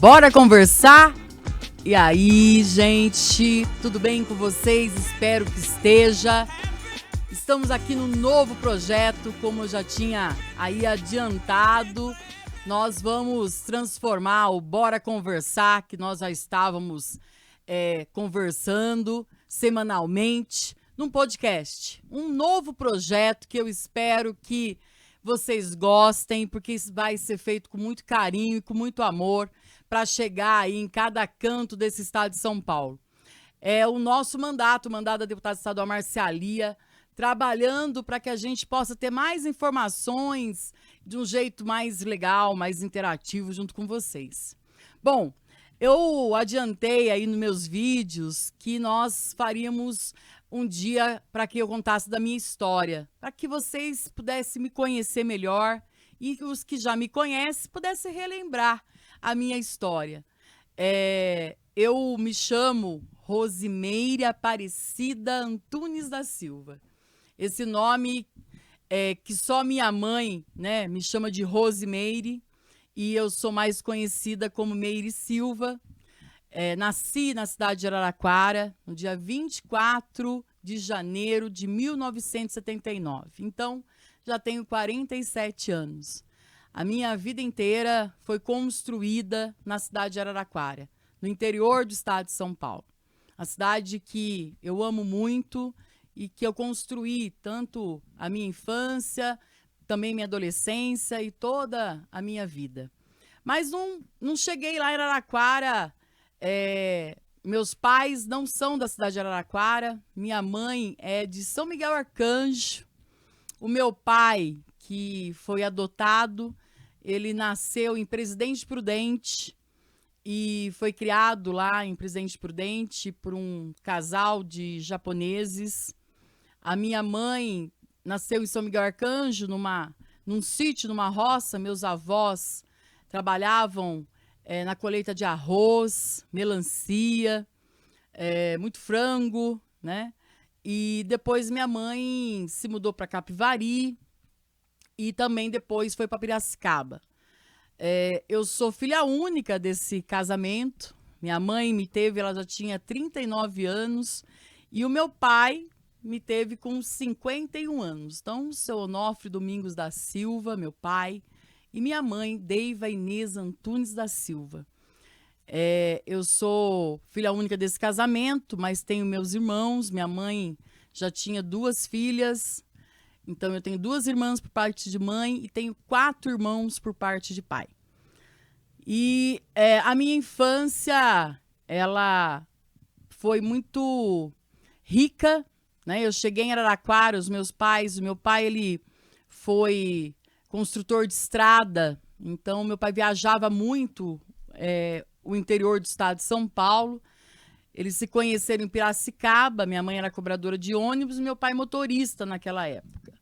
Bora conversar? E aí, gente, tudo bem com vocês? Espero que esteja. Estamos aqui num novo projeto, como eu já tinha aí adiantado. Nós vamos transformar o Bora Conversar, que nós já estávamos conversando semanalmente, num podcast. Um novo projeto que eu espero que vocês gostem, porque isso vai ser feito com muito carinho e com muito amor para chegar aí em cada canto desse estado de São Paulo. É o nosso mandato, o mandato da deputada estadual Marcialia, trabalhando para que a gente possa ter mais informações de um jeito mais legal, mais interativo junto com vocês. Bom, eu adiantei aí nos meus vídeos que nós faríamos um dia para que eu contasse da minha história, para que vocês pudessem me conhecer melhor e os que já me conhecem pudessem relembrar a minha história. Eu me chamo Rosimeire Aparecida Antunes da Silva. Esse nome que só minha mãe, né, me chama de Rosimeire, e eu sou mais conhecida como Meire Silva. Nasci na cidade de Araraquara no dia 24 de janeiro de 1979. Então, já tenho 47 anos. A minha vida inteira foi construída na cidade de Araraquara, no interior do estado de São Paulo. A cidade que eu amo muito e que eu construí tanto a minha infância, também minha adolescência e toda a minha vida. Mas não cheguei lá em Araraquara. Meus pais não são da cidade de Araraquara. Minha mãe é de São Miguel Arcanjo. O meu pai, que foi adotado, ele nasceu em Presidente Prudente e foi criado lá em Presidente Prudente por um casal de japoneses. A minha mãe nasceu em São Miguel Arcanjo, num sítio, numa roça. Meus avós trabalhavam na colheita de arroz, melancia, muito frango, né? E depois minha mãe se mudou para Capivari e também depois foi para Piracicaba. Eu sou filha única desse casamento. Minha mãe me teve, ela já tinha 39 anos, e o meu pai me teve com 51 anos. Então, seu Onofre Domingos da Silva, meu pai, e minha mãe, Deiva Inês Antunes da Silva. Eu sou filha única desse casamento, mas tenho meus irmãos. Minha mãe já tinha 2 filhas, então eu tenho 2 irmãs por parte de mãe e tenho 4 irmãos por parte de pai. E a minha infância, ela foi muito rica, né? Eu cheguei em Araraquara, o meu pai ele foi construtor de estrada, então meu pai viajava muito o interior do estado de São Paulo. Eles se conheceram em Piracicaba, minha mãe era cobradora de ônibus e meu pai motorista naquela época.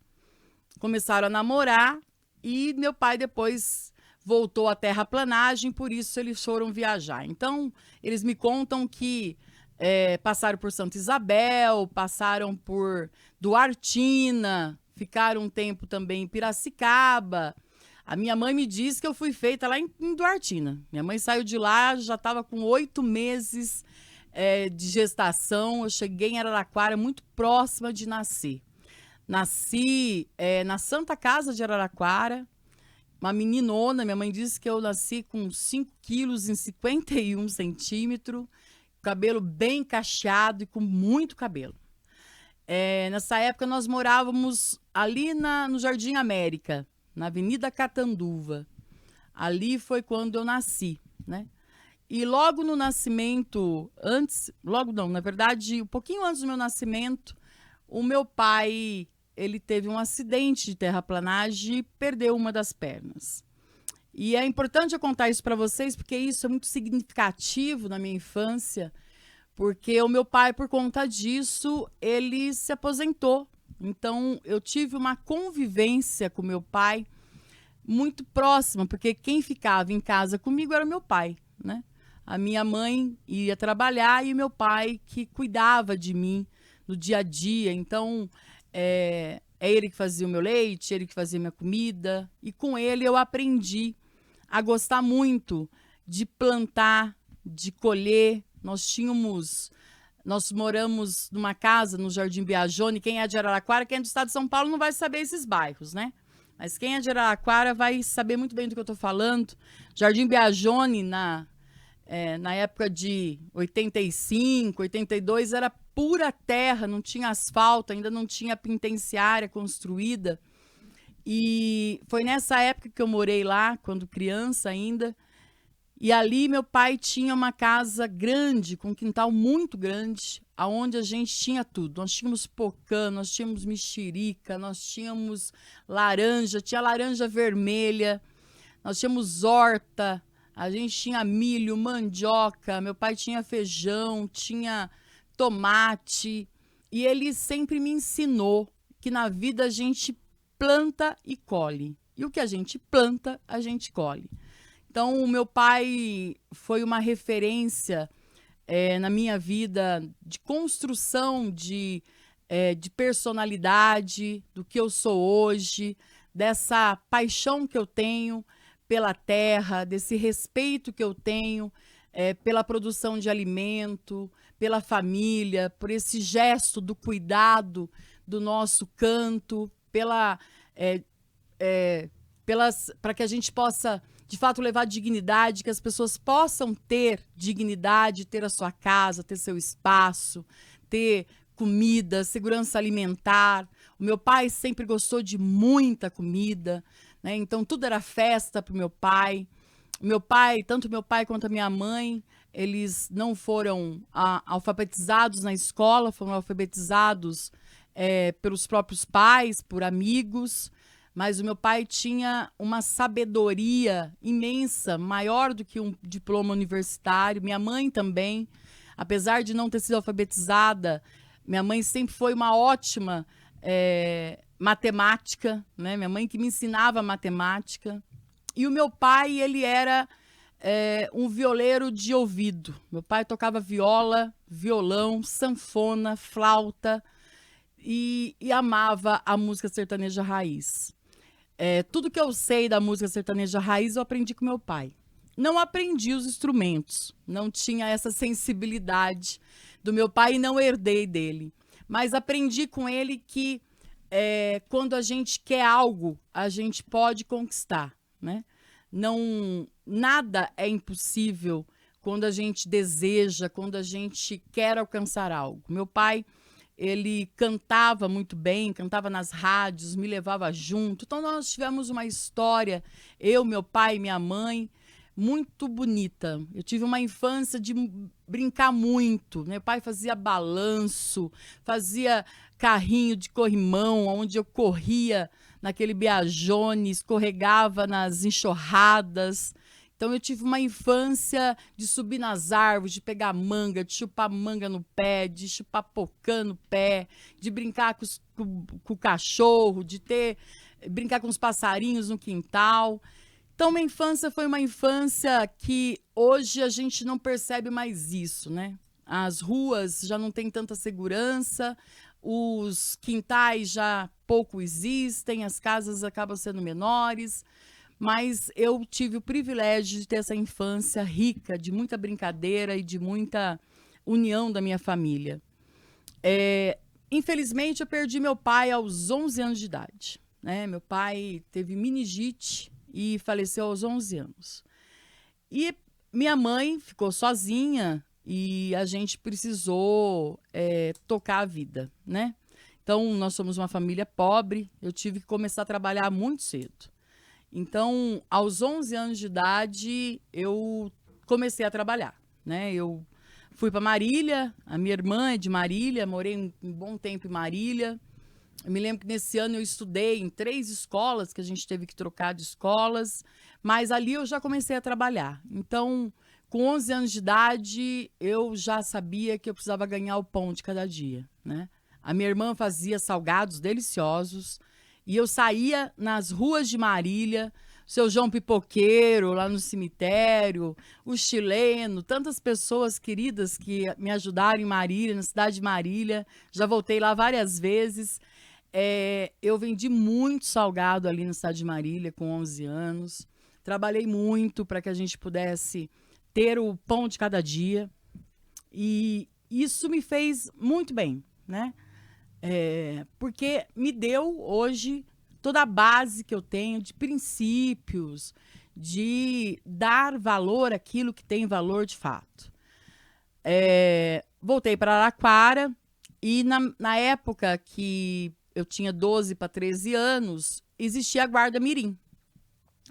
Começaram a namorar e meu pai depois voltou à terraplanagem, por isso eles foram viajar. Então, eles me contam que passaram por Santa Isabel, passaram por Duartina, ficaram um tempo também em Piracicaba. A minha mãe me disse que eu fui feita lá em Duartina. Minha mãe saiu de lá, já estava com 8 meses de gestação. Eu cheguei em Araraquara muito próxima de nascer. Nasci na Santa Casa de Araraquara, uma meninona. Minha mãe disse que eu nasci com 5 quilos em 51 centímetros, cabelo bem cacheado e com muito cabelo. Nessa época nós morávamos ali no Jardim América, na Avenida Catanduva. Ali foi quando eu nasci, né? E logo no nascimento, na verdade, um pouquinho antes do meu nascimento, o meu pai, ele teve um acidente de terraplanagem e perdeu uma das pernas. E é importante eu contar isso para vocês, porque isso é muito significativo na minha infância, porque o meu pai, por conta disso, ele se aposentou. Então, eu tive uma convivência com meu pai muito próxima, porque quem ficava em casa comigo era o meu pai, né? A minha mãe ia trabalhar e o meu pai que cuidava de mim no dia a dia. Então, é ele que fazia o meu leite, ele que fazia minha comida. E com ele eu aprendi a gostar muito de plantar, de colher. Nós moramos numa casa no Jardim Biagione. Quem é de Araraquara, quem é do estado de São Paulo, não vai saber esses bairros, né? Mas quem é de Araraquara vai saber muito bem do que eu estou falando. Jardim Biagione, na época de 85, 82, era pura terra, não tinha asfalto, ainda não tinha penitenciária construída. E foi nessa época que eu morei lá, quando criança ainda. E ali meu pai tinha uma casa grande, com um quintal muito grande, aonde a gente tinha tudo. Nós tínhamos pocã, nós tínhamos mexerica, nós tínhamos laranja, tinha laranja vermelha, nós tínhamos horta, a gente tinha milho, mandioca, meu pai tinha feijão, tinha tomate. E ele sempre me ensinou que na vida a gente planta e colhe. E o que a gente planta, a gente colhe. Então, o meu pai foi uma referência na minha vida de construção de personalidade, do que eu sou hoje, dessa paixão que eu tenho pela terra, desse respeito que eu tenho pela produção de alimento, pela família, por esse gesto do cuidado do nosso canto, para que a gente possa de fato levar dignidade, que as pessoas possam ter dignidade, ter a sua casa, ter seu espaço, ter comida, segurança alimentar. O meu pai sempre gostou de muita comida, né? Então tudo era festa para o meu pai. Tanto meu pai quanto a minha mãe, eles não foram alfabetizados na escola, foram alfabetizados pelos próprios pais, por amigos. Mas o meu pai tinha uma sabedoria imensa, maior do que um diploma universitário. Minha mãe também, apesar de não ter sido alfabetizada, minha mãe sempre foi uma ótima matemática, né? Minha mãe que me ensinava matemática. E o meu pai, ele era um violeiro de ouvido. Meu pai tocava viola, violão, sanfona, flauta e amava a música sertaneja raiz. Tudo que eu sei da música sertaneja raiz eu aprendi com meu pai. Não aprendi os instrumentos, não tinha essa sensibilidade do meu pai e não herdei dele. Mas aprendi com ele que quando a gente quer algo, a gente pode conquistar, né? Nada é impossível quando a gente deseja, quando a gente quer alcançar algo. Meu pai, ele cantava muito bem, cantava nas rádios, me levava junto. Então, nós tivemos uma história, eu, meu pai e minha mãe, muito bonita. Eu tive uma infância de brincar muito. Meu pai fazia balanço, fazia carrinho de corrimão, onde eu corria naquele Biagione, escorregava nas enxurradas. Então, eu tive uma infância de subir nas árvores, de pegar manga, de chupar manga no pé, de chupar pocã no pé, de brincar com o cachorro, brincar com os passarinhos no quintal. Então, minha infância foi uma infância que hoje a gente não percebe mais isso, né? As ruas já não têm tanta segurança, os quintais já pouco existem, as casas acabam sendo menores. Mas eu tive o privilégio de ter essa infância rica, de muita brincadeira e de muita união da minha família. Infelizmente, eu perdi meu pai aos 11 anos de idade, né? Meu pai teve meningite e faleceu aos 11 anos. E minha mãe ficou sozinha e a gente precisou tocar a vida, né? Então, nós somos uma família pobre, eu tive que começar a trabalhar muito cedo. Então, aos 11 anos de idade, eu comecei a trabalhar, né? Eu fui para Marília, a minha irmã é de Marília, morei um bom tempo em Marília. Eu me lembro que nesse ano eu estudei em 3 escolas, que a gente teve que trocar de escolas, mas ali eu já comecei a trabalhar. Então, com 11 anos de idade, eu já sabia que eu precisava ganhar o pão de cada dia, né? A minha irmã fazia salgados deliciosos, e eu saía nas ruas de Marília, o seu João Pipoqueiro, lá no cemitério, o chileno, tantas pessoas queridas que me ajudaram em Marília, na cidade de Marília. Já voltei lá várias vezes. Eu vendi muito salgado ali na cidade de Marília, com 11 anos. trabalhei muito para que a gente pudesse ter o pão de cada dia. E isso me fez muito bem, né? Porque me deu hoje toda a base que eu tenho de princípios, de dar valor àquilo que tem valor de fato. Voltei para Araraquara e na época que eu tinha 12 para 13 anos, existia a Guarda Mirim.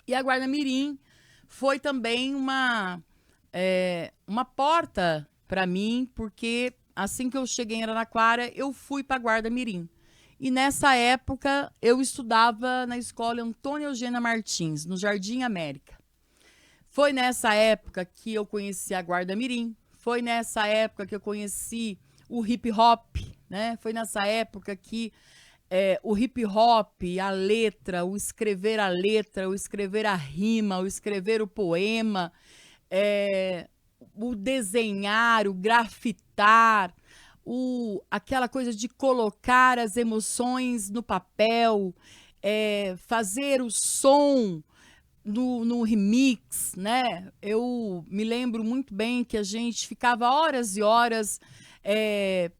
E a Guarda Mirim foi também uma porta para mim, porque assim que eu cheguei em Araraquara, eu fui para a Guarda Mirim. E nessa época, eu estudava na escola Antônia Eugênia Martins, no Jardim América. Foi nessa época que eu conheci a Guarda Mirim, foi nessa época que eu conheci o hip hop, né? Foi nessa época que o hip hop, a letra, o escrever a letra, o escrever a rima, o escrever o poema, o desenhar, o grafitar, aquela coisa de colocar as emoções no papel, fazer o som no remix, né? Eu me lembro muito bem que a gente ficava horas e horas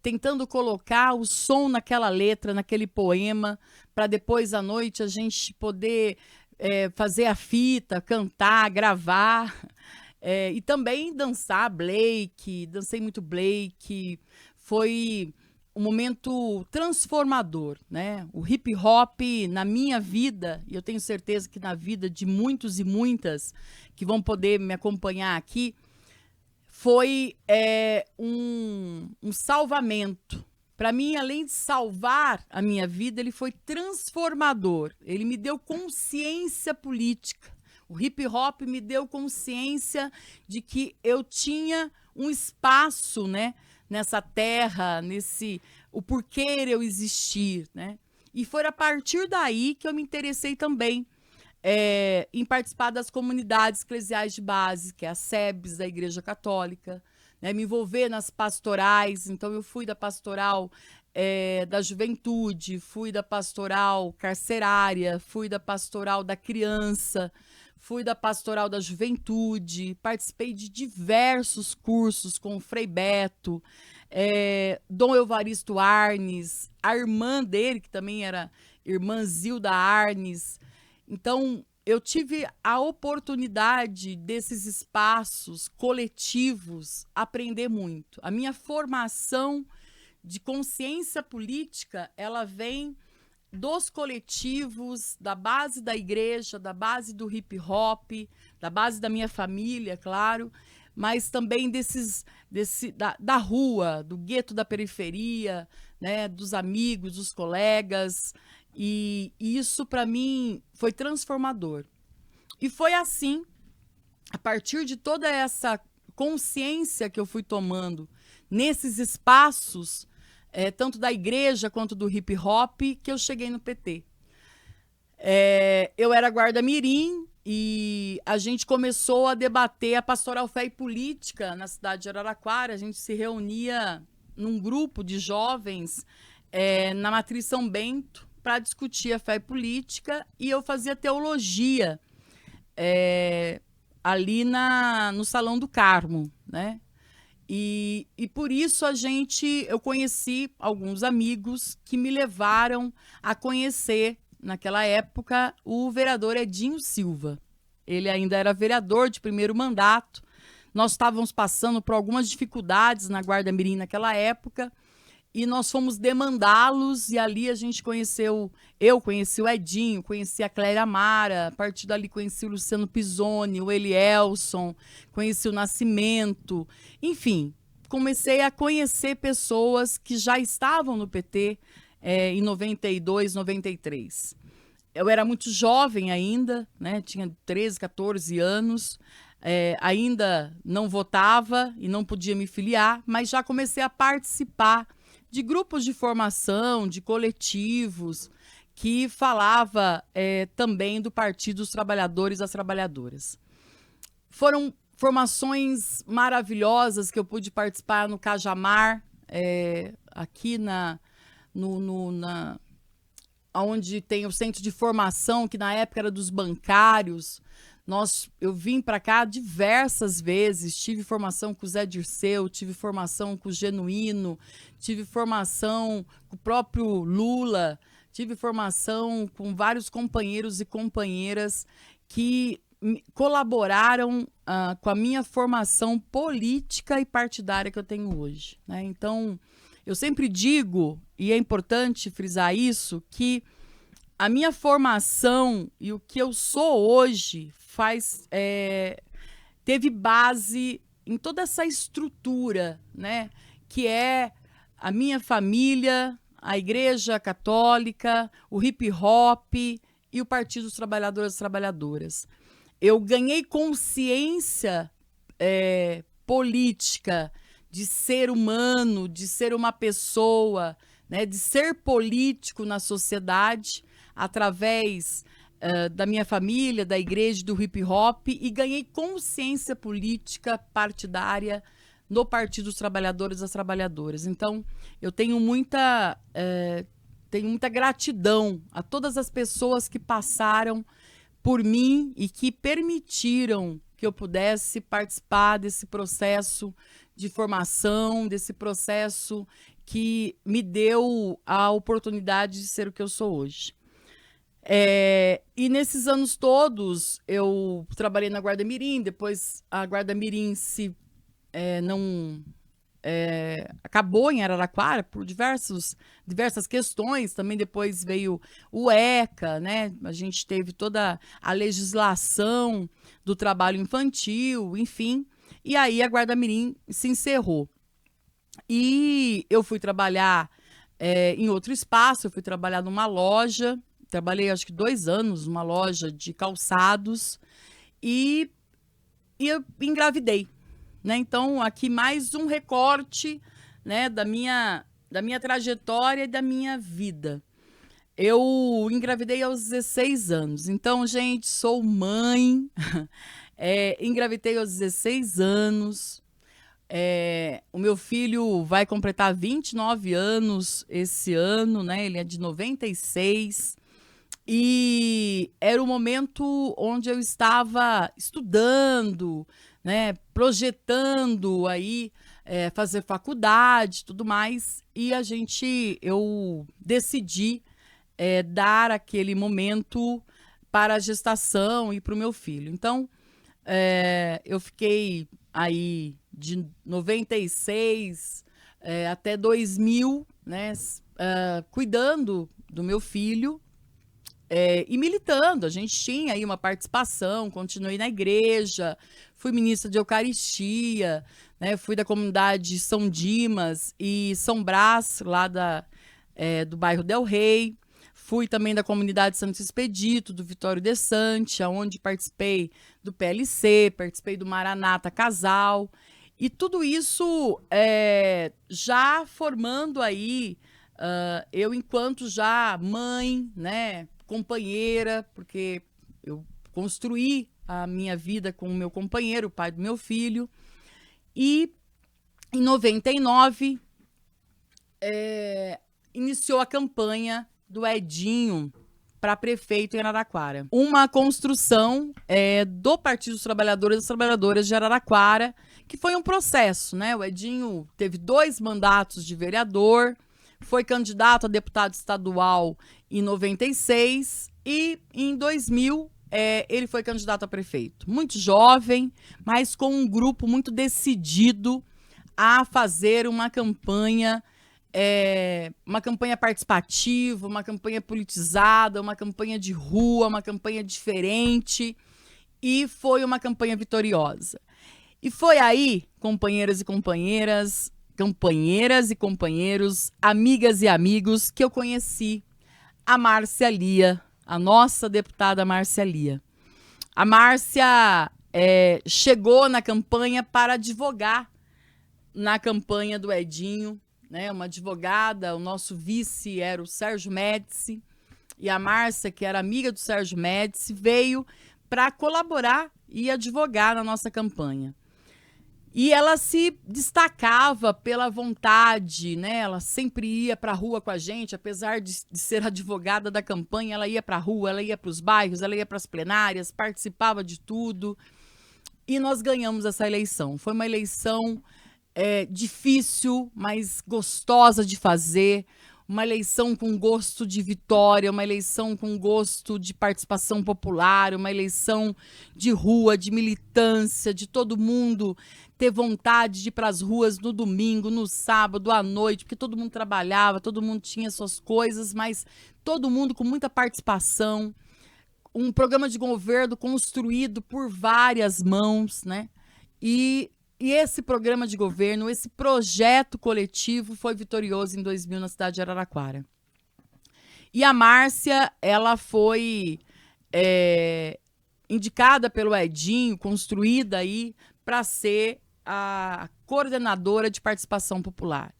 tentando colocar o som naquela letra, naquele poema, para depois à noite a gente poder fazer a fita, cantar, gravar. E também dançar Blake, dancei muito Blake, foi um momento transformador, né? O hip hop na minha vida, e eu tenho certeza que na vida de muitos e muitas que vão poder me acompanhar aqui, foi um salvamento. Para mim, além de salvar a minha vida, ele foi transformador. Ele me deu consciência política. O hip hop me deu consciência de que eu tinha um espaço, né, nessa terra, o porquê eu existir, né? E foi a partir daí que eu me interessei também em participar das comunidades eclesiais de base, que é a SEBS da Igreja Católica, né? Me envolver nas pastorais. Então eu fui da pastoral da juventude, fui da pastoral carcerária, fui da pastoral da criança, fui da pastoral da juventude, participei de diversos cursos com o Frei Beto, Dom Evaristo Arnes, a irmã dele, que também era irmã Zilda Arnes. Então, eu tive a oportunidade desses espaços coletivos aprender muito. A minha formação de consciência política, ela vem dos coletivos, da base da igreja, da base do hip hop, da base da minha família, claro, mas também da rua, do gueto da periferia, né, dos amigos, dos colegas, e isso para mim foi transformador. E foi assim, a partir de toda essa consciência que eu fui tomando nesses espaços, tanto da igreja quanto do hip hop, que eu cheguei no PT. Eu era guarda mirim e a gente começou a debater a pastoral fé e política na cidade de Araraquara. A gente se reunia num grupo de jovens na Matriz São Bento para discutir a fé e política, e eu fazia teologia ali no Salão do Carmo, né? E por isso eu conheci alguns amigos que me levaram a conhecer, naquela época, o vereador Edinho Silva. Ele ainda era vereador de primeiro mandato. Nós estávamos passando por algumas dificuldades na Guarda Mirim naquela época, e nós fomos demandá-los, e ali a gente eu conheci o Edinho, conheci a Clélia Amara, a partir dali conheci o Luciano Pisoni, o Elielson, conheci o Nascimento, enfim, comecei a conhecer pessoas que já estavam no PT em 92, 93. Eu era muito jovem ainda, né? Tinha 13, 14 anos, ainda não votava e não podia me filiar, mas já comecei a participar de grupos de formação, de coletivos, que falava também do Partido dos Trabalhadores e das Trabalhadoras. Foram formações maravilhosas que eu pude participar no Cajamar, aqui onde tem o centro de formação, que na época era dos bancários. Eu vim para cá diversas vezes, tive formação com o Zé Dirceu, tive formação com o Genuíno, tive formação com o próprio Lula, tive formação com vários companheiros e companheiras que colaboraram com a minha formação política e partidária que eu tenho hoje, né? Então, eu sempre digo, e é importante frisar isso, que a minha formação e o que eu sou hoje teve base em toda essa estrutura, né? Que é a minha família, a Igreja Católica, o hip hop e o Partido dos Trabalhadores e Trabalhadoras. Eu ganhei consciência política de ser humano, de ser uma pessoa, né? De ser político na sociedade através da minha família, da igreja, do hip hop, e ganhei consciência política partidária no Partido dos Trabalhadores e das Trabalhadoras. Então, eu tenho muita gratidão a todas as pessoas que passaram por mim e que permitiram que eu pudesse participar desse processo de formação, desse processo que me deu a oportunidade de ser o que eu sou hoje. E nesses anos todos, eu trabalhei na Guarda Mirim, depois a Guarda Mirim acabou em Araraquara por diversas questões. Também depois veio o ECA, né? A gente teve toda a legislação do trabalho infantil, enfim. E aí a Guarda Mirim se encerrou. E eu fui trabalhar em outro espaço, eu fui trabalhar numa loja. Trabalhei, acho que 2 anos, numa loja de calçados e eu engravidei, né? Então, aqui mais um recorte, né, da minha trajetória e da minha vida. Eu engravidei aos 16 anos. Então, gente, sou mãe, engravidei aos 16 anos. O meu filho vai completar 29 anos esse ano, né? Ele é de 96. E era o momento onde eu estava estudando, né, projetando aí fazer faculdade, tudo mais. E eu decidi dar aquele momento para a gestação e para o meu filho. Então, eu fiquei aí de 96 até 2000, né, cuidando do meu filho. E militando. A gente tinha aí uma participação, continuei na igreja, fui ministra de Eucaristia, né, fui da comunidade São Dimas e São Brás, lá do bairro Del Rey, fui também da comunidade Santo Expedito, do Vitório de Sante, onde participei do PLC, participei do Maranata Casal, e tudo isso já formando aí, eu enquanto já mãe, né, companheira, porque eu construí a minha vida com o meu companheiro, o pai do meu filho. E em 99 iniciou a campanha do Edinho para prefeito em Araraquara. Uma construção do Partido dos Trabalhadores e das Trabalhadoras de Araraquara, que foi um processo, né? O Edinho teve 2 mandatos de vereador, foi candidato a deputado estadual em 96 e em 2000 ele foi candidato a prefeito. Muito jovem, mas com um grupo muito decidido a fazer uma campanha participativa, uma campanha politizada, uma campanha de rua, uma campanha diferente, e foi uma campanha vitoriosa. E foi aí, companheiras e companheiros, amigas e amigos, que eu conheci a Márcia Lia, a nossa deputada Márcia Lia. A Márcia chegou na campanha para advogar na campanha do Edinho, né? Uma advogada, o nosso vice era o Sérgio Médici, e a Márcia, que era amiga do Sérgio Médici, veio para colaborar e advogar na nossa campanha. E ela se destacava pela vontade, né? Ela sempre ia para a rua com a gente, apesar de ser advogada da campanha, ela ia para a rua, ela ia para os bairros, ela ia para as plenárias, participava de tudo. E nós ganhamos essa eleição. Foi uma eleição difícil, mas gostosa de fazer. Uma eleição com gosto de vitória, uma eleição com gosto de participação popular, uma eleição de rua, de militância, de todo mundo ter vontade de ir para as ruas no domingo, no sábado, à noite, porque todo mundo trabalhava, todo mundo tinha suas coisas, mas todo mundo com muita participação. Um programa de governo construído por várias mãos, né? E esse programa de governo, esse projeto coletivo foi vitorioso em 2000 na cidade de Araraquara. E a Márcia, ela foi indicada pelo Edinho, construída aí para ser a coordenadora de participação popular.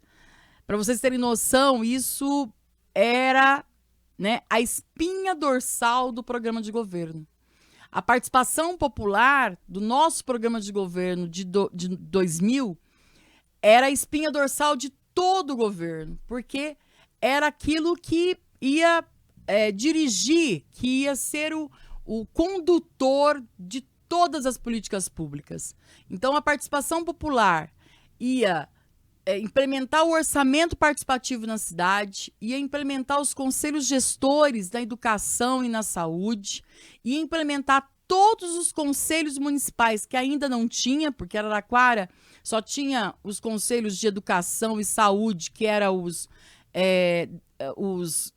Para vocês terem noção, isso era, né, a espinha dorsal do programa de governo. A participação popular do nosso programa de governo de 2000 era a espinha dorsal de todo o governo, porque era aquilo que ia dirigir, que ia ser o condutor de todas as políticas públicas. Então, a participação popular ia implementar o orçamento participativo na cidade, ia implementar os conselhos gestores da educação e na saúde, ia implementar todos os conselhos municipais que ainda não tinha, porque Araraquara só tinha os conselhos de educação e saúde, que eram os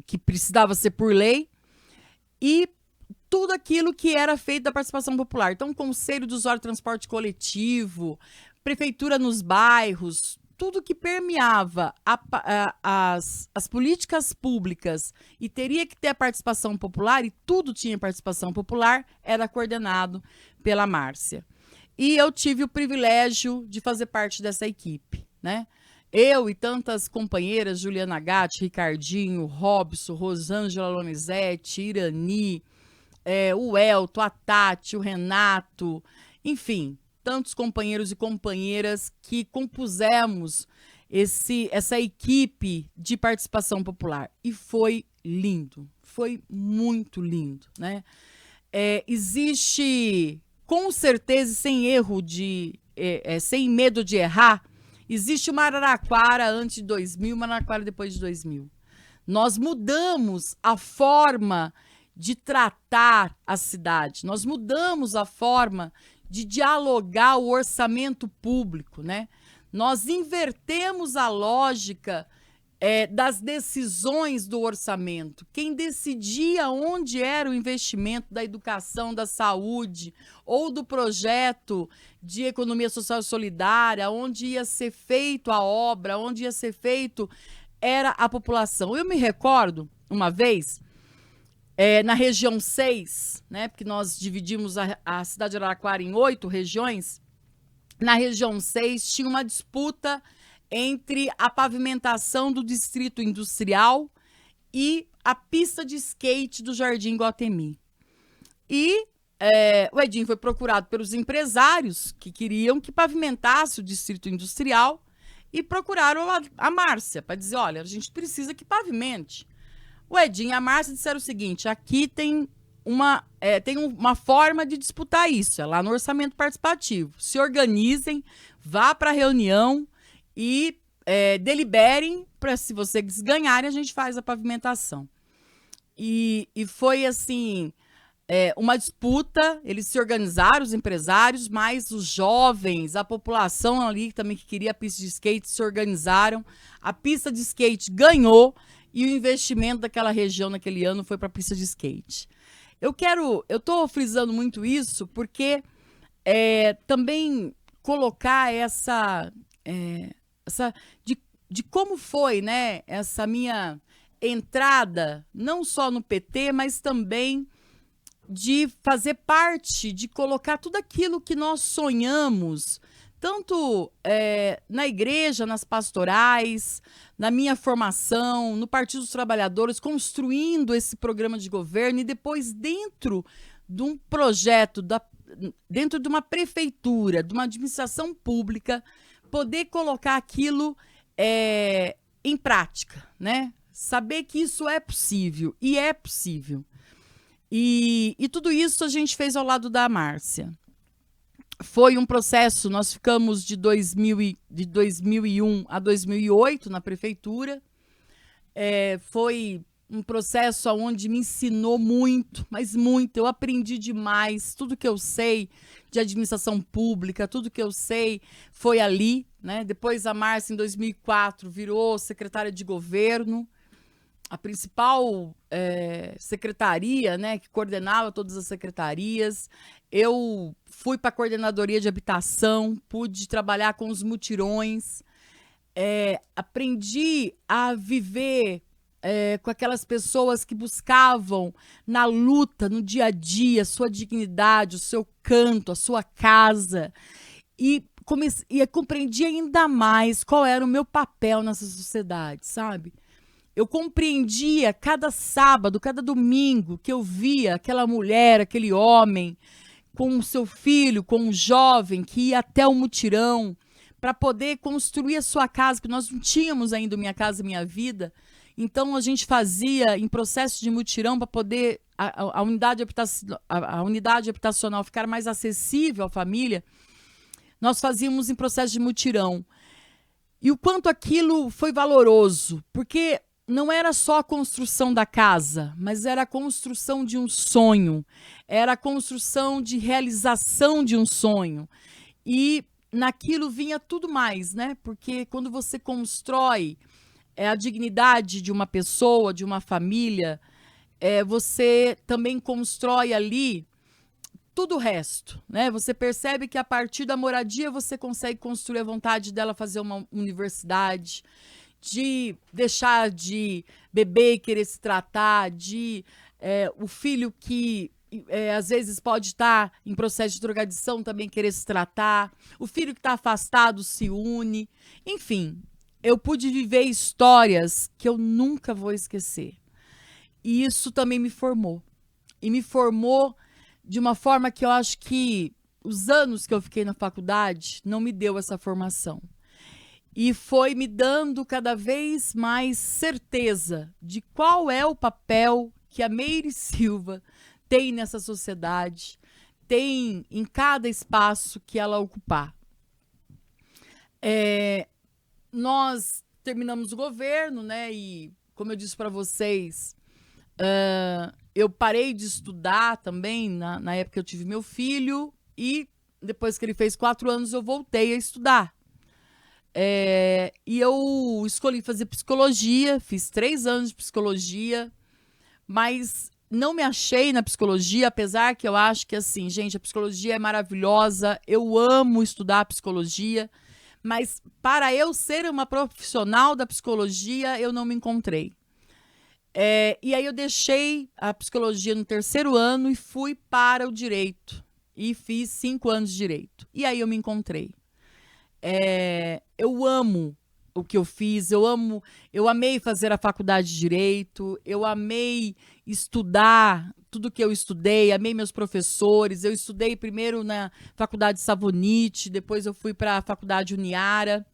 que precisava ser por lei, e tudo aquilo que era feito da participação popular. Então, conselho do usuário de transporte coletivo, prefeitura nos bairros, tudo que permeava as políticas públicas e teria que ter a participação popular, e tudo tinha participação popular, era coordenado pela Márcia. E eu tive o privilégio de fazer parte dessa equipe, né? Eu e tantas companheiras, Juliana Gatti, Ricardinho, Robson, Rosângela Lonizete, Irani, o Elton, a Tati, o Renato, enfim, tantos companheiros e companheiras que compusemos essa equipe de participação popular. E foi lindo, foi muito lindo, né? Existe, com certeza, sem erro, sem medo de errar, existe uma Araraquara antes de 2000, uma Araraquara depois de 2000. Nós mudamos a forma de tratar a cidade, nós mudamos a forma de dialogar o orçamento público, né? Nós invertemos a lógica das decisões do orçamento. Quem decidia onde era o investimento da educação, da saúde, ou do projeto de economia social e solidária, onde ia ser feito a obra, onde ia ser feito, era a população. Eu me recordo, uma vez, na região 6, né, porque nós dividimos a cidade de Araraquara em 8 regiões, na região 6 tinha uma disputa entre a pavimentação do distrito industrial e a pista de skate do Jardim Guatemi. E o Edinho foi procurado pelos empresários que queriam que pavimentasse o distrito industrial e procuraram a Márcia para dizer, olha, a gente precisa que pavimente. O Edinho e a Márcia disseram o seguinte, aqui tem uma forma de disputar isso, é lá no orçamento participativo. Se organizem, vá para a reunião e deliberem para, se vocês ganharem, a gente faz a pavimentação. E foi assim, uma disputa, eles se organizaram, os empresários, mas os jovens, a população ali também que queria a pista de skate se organizaram, a pista de skate ganhou, e o investimento daquela região naquele ano foi para a pista de skate. Eu estou frisando muito isso porque também colocar de como foi, né, essa minha entrada, não só no PT, mas também de fazer parte, de colocar tudo aquilo que nós sonhamos, tanto na igreja, nas pastorais, na minha formação, no Partido dos Trabalhadores, construindo esse programa de governo e depois dentro de um projeto dentro de uma prefeitura, de uma administração pública, poder colocar aquilo em prática, né? Saber que isso é possível, e é possível. E tudo isso a gente fez ao lado da Márcia. Foi um processo, nós ficamos de 2001 a 2008 na prefeitura. Foi um processo onde me ensinou muito, mas muito. Eu aprendi demais. Tudo que eu sei de administração pública, tudo que eu sei foi ali, né? Depois a Márcia, em 2004, virou secretária de governo. A principal secretaria, né, que coordenava todas as secretarias. Eu fui para a coordenadoria de habitação, pude trabalhar com os mutirões, aprendi a viver com aquelas pessoas que buscavam na luta, no dia a dia, a sua dignidade, o seu canto, a sua casa. E compreendi ainda mais qual era o meu papel nessa sociedade, sabe? Eu compreendia cada sábado, cada domingo que eu via aquela mulher, aquele homem com o seu filho, com um jovem que ia até o mutirão para poder construir a sua casa, porque nós não tínhamos ainda o Minha Casa Minha Vida. Então a gente fazia em processo de mutirão para poder a unidade habitacional ficar mais acessível à família. Nós fazíamos em processo de mutirão. E o quanto aquilo foi valoroso, porque não era só a construção da casa, mas era a construção de um sonho, era a construção de realização de um sonho. E naquilo vinha tudo mais, né? Porque quando você constrói a dignidade de uma pessoa, de uma família, você também constrói ali tudo o resto, né? Você percebe que a partir da moradia você consegue construir a vontade dela fazer uma universidade, de deixar de beber e querer se tratar, de o filho que às vezes pode estar em processo de drogadição também querer se tratar, o filho que está afastado se une, enfim, eu pude viver histórias que eu nunca vou esquecer. E isso também me formou. E me formou de uma forma que eu acho que os anos que eu fiquei na faculdade não me deu essa formação. E foi me dando cada vez mais certeza de qual é o papel que a Meire Silva tem nessa sociedade, tem em cada espaço que ela ocupar. Nós terminamos o governo, né? E, como eu disse para vocês, eu parei de estudar também na época que eu tive meu filho, e depois que ele fez 4 anos eu voltei a estudar. E eu escolhi fazer psicologia, fiz 3 anos de psicologia, mas não me achei na psicologia, apesar que eu acho que, assim, gente, a psicologia é maravilhosa, eu amo estudar psicologia, mas para eu ser uma profissional da psicologia, eu não me encontrei. E aí eu deixei a psicologia no 3º ano e fui para o direito, e fiz 5 anos de direito, e aí eu me encontrei. Eu amo o que eu fiz, eu amei fazer a faculdade de Direito, eu amei estudar tudo que eu estudei, amei meus professores. Eu estudei primeiro na Faculdade Savonite, depois eu fui para a Faculdade Uniara,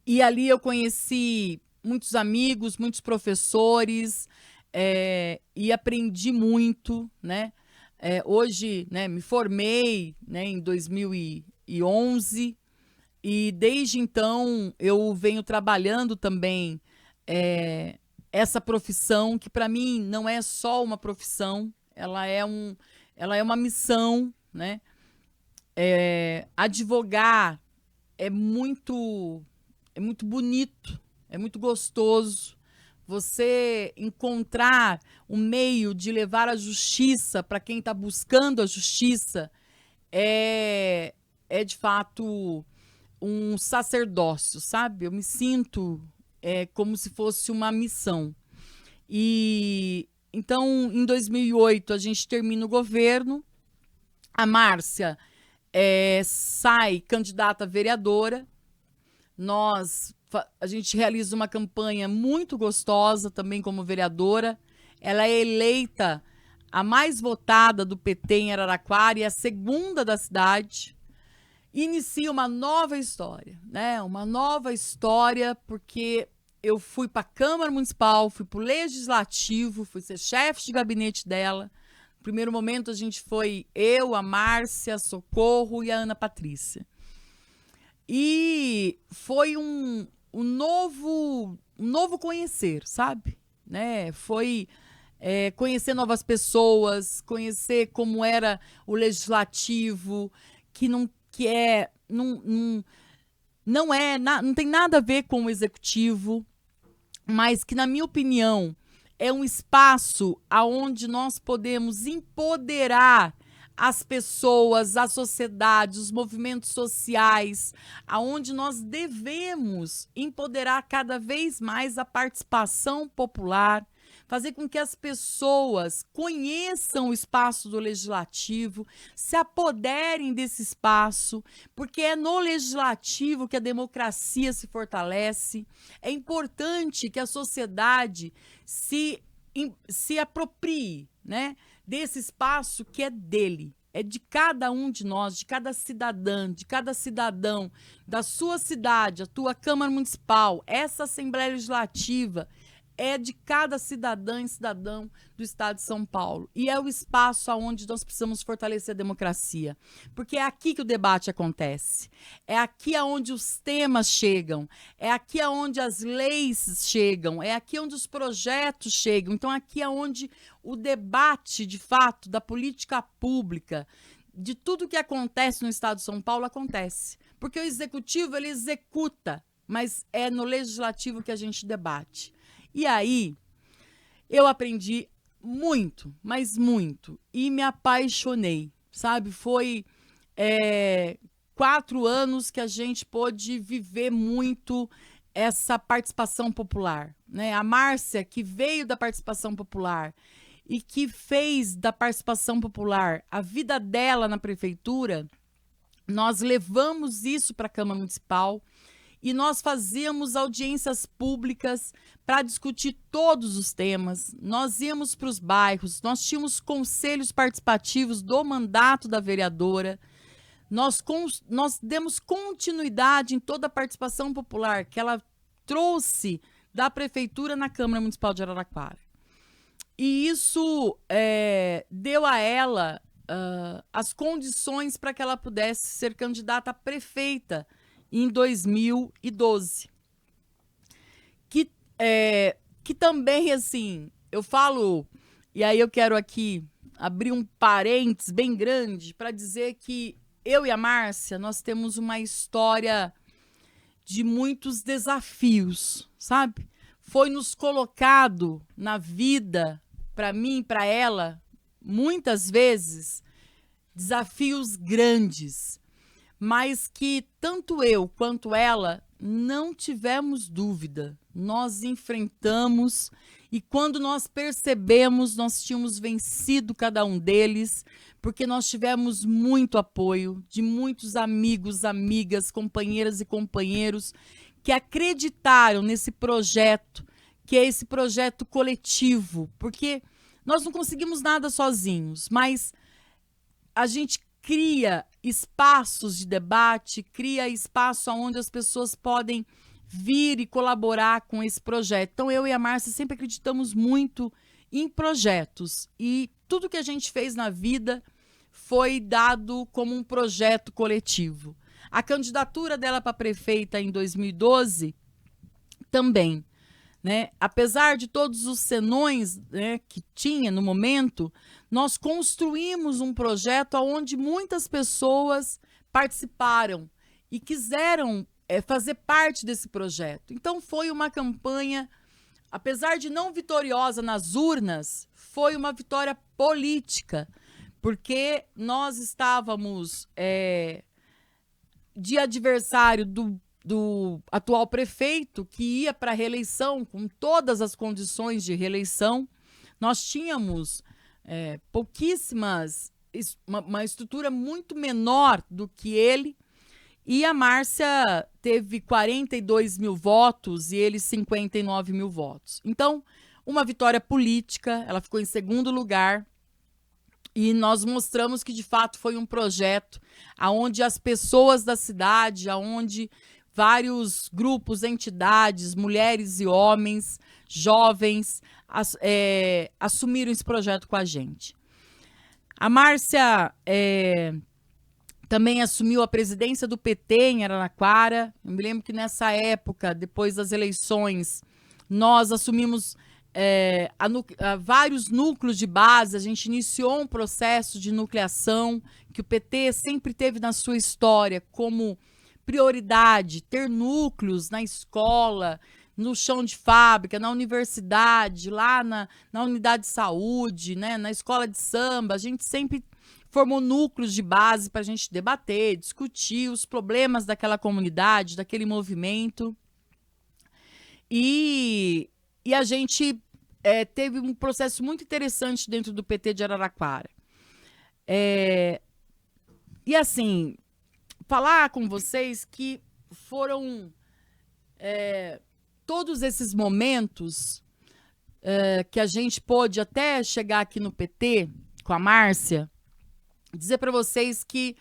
e ali eu conheci muitos amigos, muitos professores, e aprendi muito, né? Hoje, né, me formei, né, em 2011, e desde então eu venho trabalhando também essa profissão, que para mim não é só uma profissão, ela é uma missão, né? Advogar é muito bonito, é muito gostoso. Você encontrar um meio de levar a justiça para quem está buscando a justiça é de fato um sacerdócio, sabe? Eu me sinto como se fosse uma missão. E então, em 2008, a gente termina o governo, a Márcia sai candidata a vereadora, a gente realiza uma campanha muito gostosa também como vereadora, ela é eleita a mais votada do PT em Araraquara e a segunda da cidade, inicia uma nova história, né? Uma nova história, porque eu fui para a Câmara Municipal, fui para o Legislativo, fui ser chefe de gabinete dela. No primeiro momento, a gente foi eu, a Márcia, a Socorro e a Ana Patrícia. E foi um novo conhecer, sabe? Né? Foi conhecer novas pessoas, conhecer como era o legislativo, não tem nada a ver com o executivo, mas que, na minha opinião, é um espaço aonde nós podemos empoderar as pessoas, a sociedade, os movimentos sociais, aonde nós devemos empoderar cada vez mais a participação popular, fazer com que as pessoas conheçam o espaço do legislativo, se apoderem desse espaço, porque é no legislativo que a democracia se fortalece. É importante que a sociedade se aproprie, né, desse espaço que é dele, é de cada um de nós, de cada cidadã, de cada cidadão, da sua cidade, a tua Câmara Municipal, essa Assembleia Legislativa, é de cada cidadã e cidadão do Estado de São Paulo. E é o espaço onde nós precisamos fortalecer a democracia. Porque é aqui que o debate acontece. É aqui onde os temas chegam. É aqui onde as leis chegam. É aqui onde os projetos chegam. Então, aqui é onde o debate, de fato, da política pública, de tudo que acontece no Estado de São Paulo, acontece. Porque o executivo, ele executa, mas é no legislativo que a gente debate. E aí, eu aprendi muito, mas muito, e me apaixonei, sabe? Foi 4 anos que a gente pôde viver muito essa participação popular, né? A Márcia, que veio da participação popular e que fez da participação popular a vida dela na prefeitura, nós levamos isso para a Câmara Municipal. E nós fazíamos audiências públicas para discutir todos os temas. Nós íamos para os bairros, nós tínhamos conselhos participativos do mandato da vereadora. Nós demos continuidade em toda a participação popular que ela trouxe da prefeitura na Câmara Municipal de Araraquara. E isso deu a ela as condições para que ela pudesse ser candidata a prefeita em 2012, que também, assim, eu falo, e aí eu quero aqui abrir um parênteses bem grande para dizer que eu e a Márcia, nós temos uma história de muitos desafios, sabe? Foi nos colocado na vida, para mim, para ela, muitas vezes, desafios grandes, mas que tanto eu quanto ela não tivemos dúvida. Nós enfrentamos e quando nós percebemos, nós tínhamos vencido cada um deles, porque nós tivemos muito apoio de muitos amigos, amigas, companheiras e companheiros que acreditaram nesse projeto, que é esse projeto coletivo, porque nós não conseguimos nada sozinhos, mas a gente cria espaços de debate, cria espaço onde as pessoas podem vir e colaborar com esse projeto. Então, eu e a Márcia sempre acreditamos muito em projetos e tudo que a gente fez na vida foi dado como um projeto coletivo. A candidatura dela para prefeita em 2012 também, né? Apesar de todos os senões, né, que tinha no momento, nós construímos um projeto onde muitas pessoas participaram e quiseram fazer parte desse projeto. Então, foi uma campanha, apesar de não vitoriosa nas urnas, foi uma vitória política, porque nós estávamos de adversário do atual prefeito, que ia para a reeleição com todas as condições de reeleição. Nós tínhamos uma estrutura muito menor do que ele, e a Márcia teve 42 mil votos e ele 59 mil votos. Então, uma vitória política, ela ficou em segundo lugar, E nós mostramos que, de fato, foi um projeto onde as pessoas da cidade, onde vários grupos, entidades, mulheres e homens, jovens, assumiram esse projeto com a gente. A Márcia também assumiu a presidência do PT em Araraquara. Eu me lembro que nessa época, depois das eleições, nós assumimos vários núcleos de base. A gente iniciou um processo de nucleação que o PT sempre teve na sua história como prioridade, ter núcleos na escola, no chão de fábrica, na universidade, lá na unidade de saúde, né, na escola de samba. A gente sempre formou núcleos de base para a gente debater, discutir os problemas daquela comunidade, daquele movimento. E a gente teve um processo muito interessante dentro do PT de Araraquara. E assim, falar com vocês que foram todos esses momentos que a gente pôde até chegar aqui no PT com a Márcia, dizer para vocês que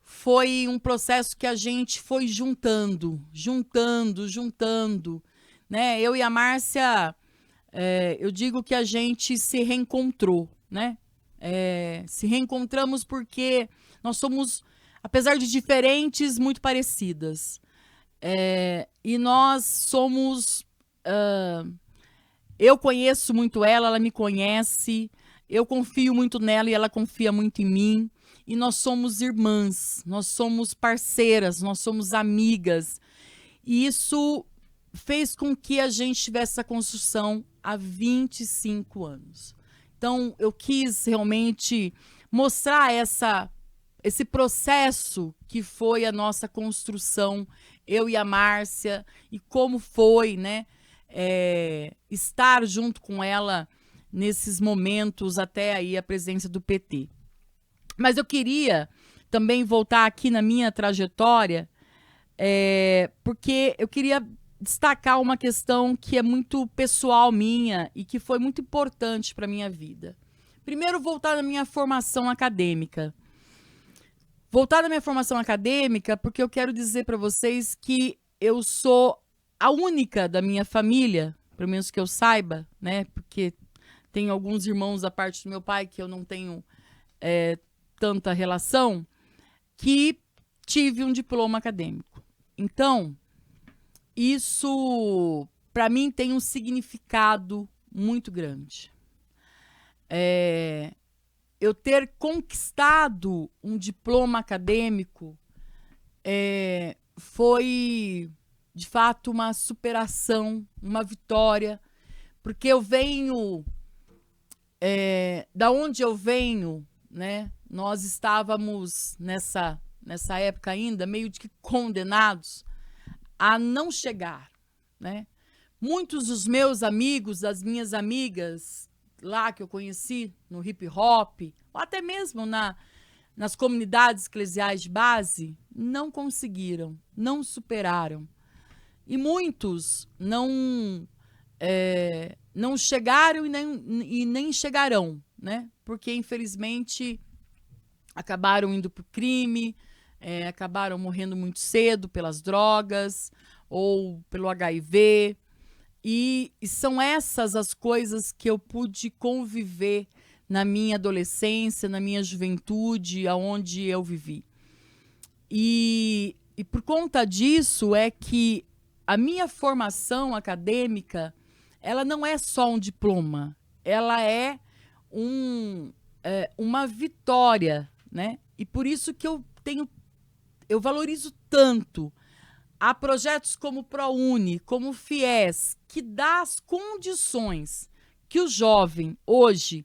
foi um processo que a gente foi juntando, né? Eu e a Márcia, eu digo que a gente se reencontrou, né? Se reencontramos porque nós somos, apesar de diferentes, muito parecidas. E nós somos... eu conheço muito ela, ela me conhece, eu confio muito nela e ela confia muito em mim. E nós somos irmãs, nós somos parceiras, nós somos amigas. E isso fez com que a gente tivesse essa construção há 25 anos. Então, eu quis realmente mostrar esse processo que foi a nossa construção, eu e a Márcia, e como foi, né, estar junto com ela nesses momentos até aí a presença do PT. Mas eu queria também voltar aqui na minha trajetória, porque eu queria destacar uma questão que é muito pessoal minha e que foi muito importante para a minha vida. Primeiro, voltar na minha formação acadêmica. Voltar na minha formação acadêmica porque eu quero dizer para vocês que eu sou a única da minha família, pelo menos que eu saiba, né? Porque tem alguns irmãos da parte do meu pai que eu não tenho tanta relação, que tive um diploma acadêmico. Então, isso, para mim, tem um significado muito grande. Eu ter conquistado um diploma acadêmico foi, de fato, uma superação, uma vitória, porque eu venho, da onde eu venho, né? Nós estávamos nessa época ainda meio de que condenados a não chegar, né? Muitos dos meus amigos, das minhas amigas lá que eu conheci no hip hop, ou até mesmo nas comunidades eclesiais de base, não conseguiram, não superaram. E muitos não chegaram e nem chegarão, né? Porque, infelizmente, acabaram indo para o crime, acabaram morrendo muito cedo pelas drogas ou pelo HIV. E são essas as coisas que eu pude conviver na minha adolescência, na minha juventude, aonde eu vivi. E por conta disso é que a minha formação acadêmica, ela não é só um diploma, ela é uma vitória, né? E por isso que eu valorizo tanto a projetos como o ProUni, como o FIES, que dá as condições que o jovem hoje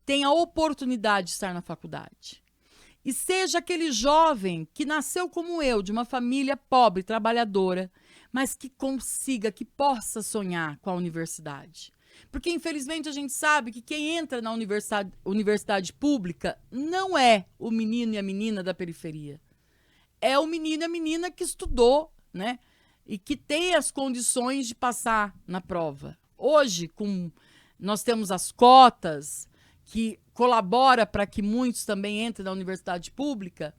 tem a oportunidade de estar na faculdade. E seja aquele jovem que nasceu como eu, de uma família pobre, trabalhadora, mas que consiga, que possa sonhar com a universidade. Porque, infelizmente, a gente sabe que quem entra na universidade pública não é o menino e a menina da periferia. É o menino e a menina que estudou, né? E que tem as condições de passar na prova. Hoje, nós temos as cotas que colabora para que muitos também entrem na universidade pública,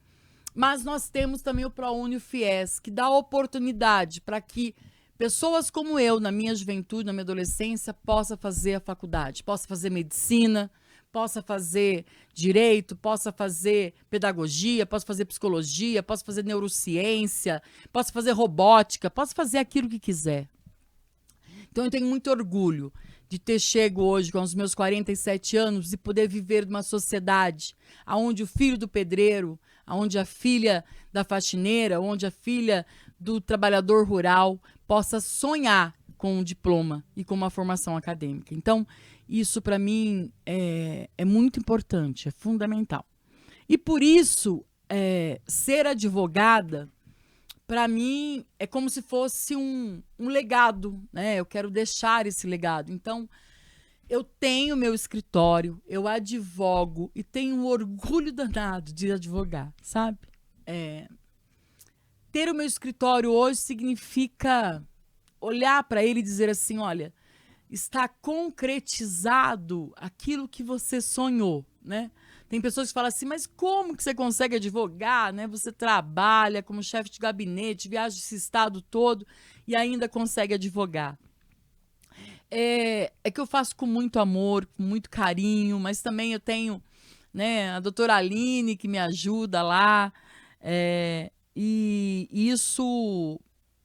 mas nós temos também o ProUni FIES, que dá oportunidade para que pessoas como eu, na minha juventude, na minha adolescência, possa fazer a faculdade, possa fazer medicina, possa fazer direito, possa fazer pedagogia, possa fazer psicologia, possa fazer neurociência, possa fazer robótica, possa fazer aquilo que quiser. Então eu tenho muito orgulho de ter chego hoje com os meus 47 anos e poder viver numa sociedade onde o filho do pedreiro, onde a filha da faxineira, onde a filha do trabalhador rural possa sonhar com um diploma e com uma formação acadêmica. Então, isso para mim é muito importante, é fundamental. E por isso, ser advogada, para mim, é como se fosse um legado, né? Eu quero deixar esse legado. Então, eu tenho meu escritório, eu advogo e tenho um orgulho danado de advogar, sabe? Ter o meu escritório hoje significa olhar para ele e dizer assim, olha, está concretizado aquilo que você sonhou, né? Tem pessoas que falam assim, mas como que você consegue advogar, né? Você trabalha como chefe de gabinete, viaja esse estado todo e ainda consegue advogar. É que eu faço com muito amor, com muito carinho, mas também eu tenho, né, a doutora Aline que me ajuda lá, e isso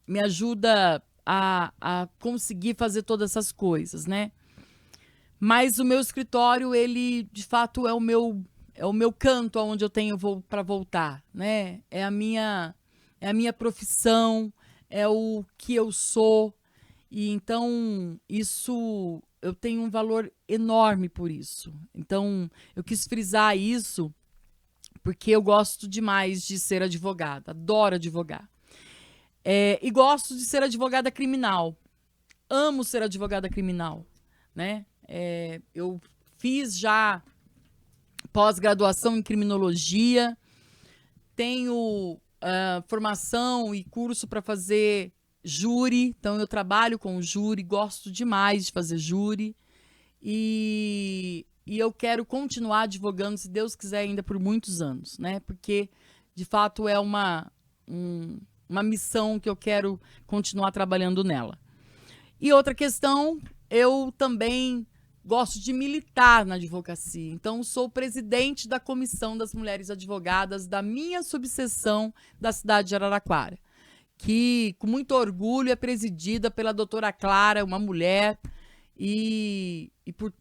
me ajuda a conseguir fazer todas essas coisas, né? Mas o meu escritório, ele de fato é o meu canto onde eu tenho para voltar, né? É a minha profissão, é o que eu sou. E então isso eu tenho um valor enorme por isso. Então eu quis frisar isso porque eu gosto demais de ser advogada, adoro advogar. E gosto de ser advogada criminal. Amo ser advogada criminal, né? Eu fiz já pós-graduação em criminologia, tenho formação e curso para fazer júri, então eu trabalho com júri, gosto demais de fazer júri e eu quero continuar advogando, se Deus quiser, ainda por muitos anos, né? Porque, de fato, é uma missão que eu quero continuar trabalhando nela. E outra questão, eu também gosto de militar na advocacia. Então, sou presidente da Comissão das Mulheres Advogadas da minha subseção da cidade de Araraquara, que, com muito orgulho, é presidida pela doutora Clara, uma mulher, e por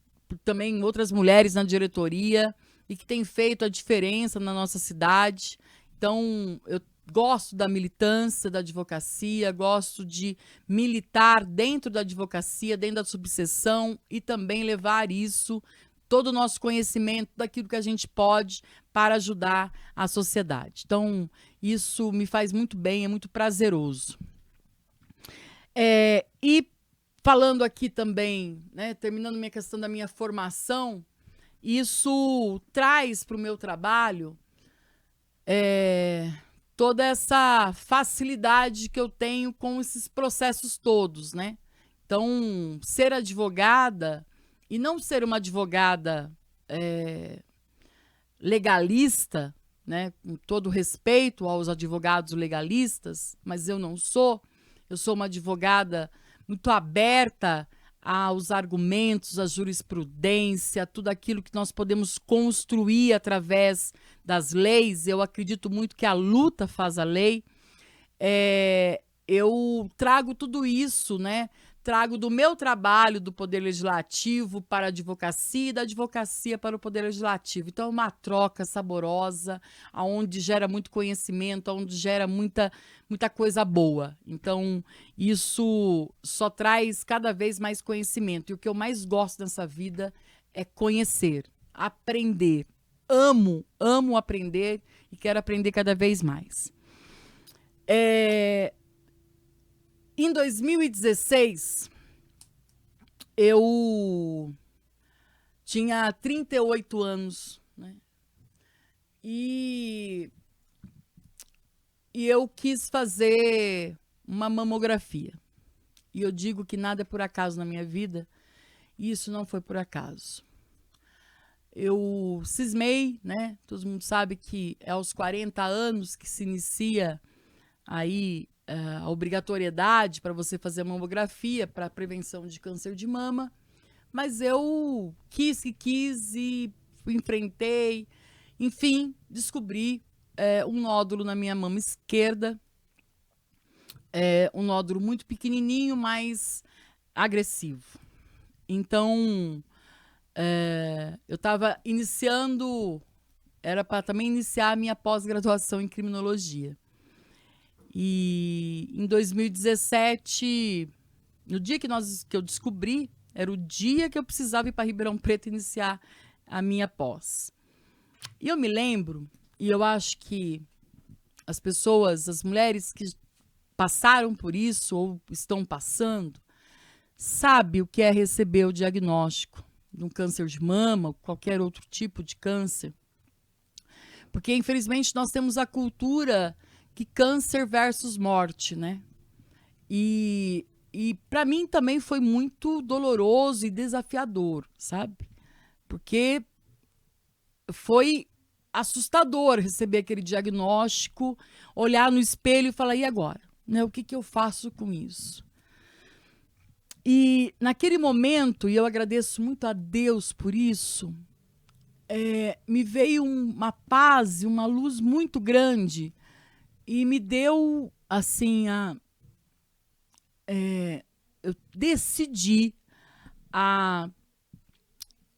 também outras mulheres na diretoria, e que tem feito a diferença na nossa cidade. Então, eu gosto da militância da advocacia, gosto de militar dentro da advocacia, dentro da subseção, e também levar isso, todo o nosso conhecimento daquilo que a gente pode para ajudar a sociedade. Então, isso me faz muito bem, é muito prazeroso. E falando aqui também, né, terminando minha questão da minha formação, isso traz para o meu trabalho toda essa facilidade que eu tenho com esses processos todos, né? Então, ser advogada e não ser uma advogada legalista, né? Com todo respeito aos advogados legalistas, mas eu não sou. Eu sou uma advogada muito aberta aos argumentos, à jurisprudência, tudo aquilo que nós podemos construir através das leis. Eu acredito muito que a luta faz a lei. Eu trago tudo isso, né? Trago do meu trabalho do Poder Legislativo para a advocacia e da advocacia para o Poder Legislativo. Então, é uma troca saborosa, onde gera muito conhecimento, onde gera muita coisa boa. Então, isso só traz cada vez mais conhecimento. E o que eu mais gosto nessa vida é conhecer, aprender. Amo aprender e quero aprender cada vez mais. Em 2016, eu tinha 38 anos, né? E eu quis fazer uma mamografia. E eu digo que nada é por acaso na minha vida, e isso não foi por acaso. eu cismei, né? Todo mundo sabe que é aos 40 anos que se inicia aí a obrigatoriedade para você fazer a mamografia para prevenção de câncer de mama, mas eu quis e enfrentei, enfim, descobri um nódulo na minha mama esquerda, um nódulo muito pequenininho, mas agressivo. Então, eu estava iniciando, era para também iniciar a minha pós-graduação em criminologia. E em 2017, no dia que eu descobri, era o dia que eu precisava ir para Ribeirão Preto iniciar a minha pós. E eu me lembro, e eu acho que as pessoas, as mulheres que passaram por isso ou estão passando, sabem o que é receber o diagnóstico de um câncer de mama, ou qualquer outro tipo de câncer. Porque, infelizmente, nós temos a cultura que câncer versus morte, né? E para mim também foi muito doloroso e desafiador, sabe? Porque foi assustador receber aquele diagnóstico, olhar no espelho e falar, e agora? Né? O que eu faço com isso? E naquele momento, e eu agradeço muito a Deus por isso, me veio uma paz e uma luz muito grande e me deu, assim, eu decidi a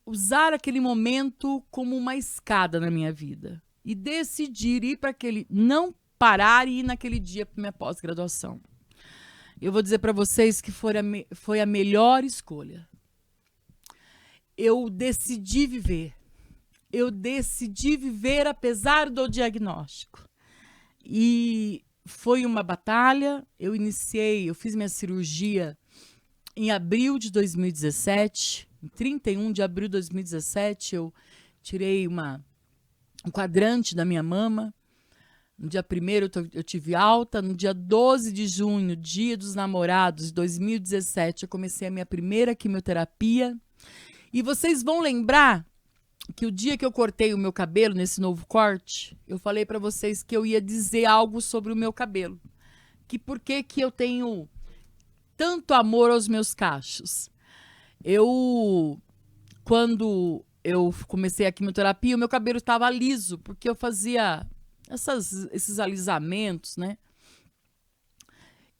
usar aquele momento como uma escada na minha vida e decidir ir para aquele, não parar e ir naquele dia para minha pós-graduação. Eu vou dizer para vocês que foi a melhor escolha. Eu decidi viver. Eu decidi viver apesar do diagnóstico. E foi uma batalha. Eu fiz minha cirurgia em abril de 2017. Em 31 de abril de 2017, eu tirei um quadrante da minha mama. No dia 1º eu tive alta. No dia 12 de junho, dia dos namorados de 2017, eu comecei a minha primeira quimioterapia. E vocês vão lembrar que o dia que eu cortei o meu cabelo, nesse novo corte, eu falei para vocês que eu ia dizer algo sobre o meu cabelo. Que por que eu tenho tanto amor aos meus cachos. Quando eu comecei a quimioterapia, o meu cabelo estava liso, porque eu fazia esses alisamentos, né?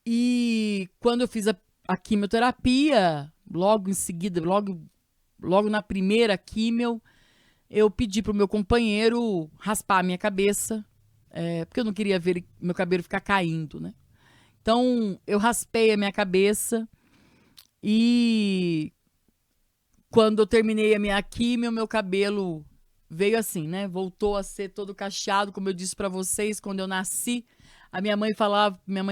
E quando eu fiz a quimioterapia, logo em seguida, logo na primeira quimio, eu pedi para o meu companheiro raspar a minha cabeça, porque eu não queria ver meu cabelo ficar caindo, né? Então, eu raspei a minha cabeça e quando eu terminei a minha quimio, meu cabelo veio assim, né? Voltou a ser todo cacheado, como eu disse para vocês, quando eu nasci, minha mãe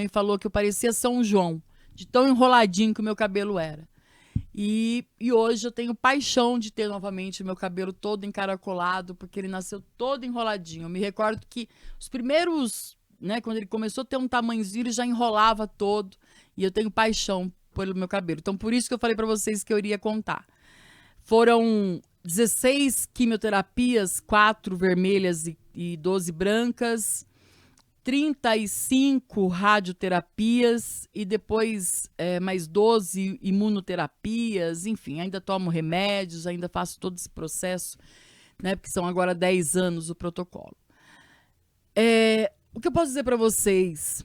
falou que eu parecia São João, de tão enroladinho que o meu cabelo era. E hoje eu tenho paixão de ter novamente o meu cabelo todo encaracolado, porque ele nasceu todo enroladinho. Eu me recordo que os primeiros, né, quando ele começou a ter um tamanhozinho, ele já enrolava todo, e eu tenho paixão pelo meu cabelo. Então, por isso que eu falei para vocês que eu iria contar. Foram 16 quimioterapias, 4 vermelhas e 12 brancas, 35 radioterapias e depois mais 12 imunoterapias, enfim, ainda tomo remédios, ainda faço todo esse processo, né, porque são agora 10 anos o protocolo. O que eu posso dizer para vocês?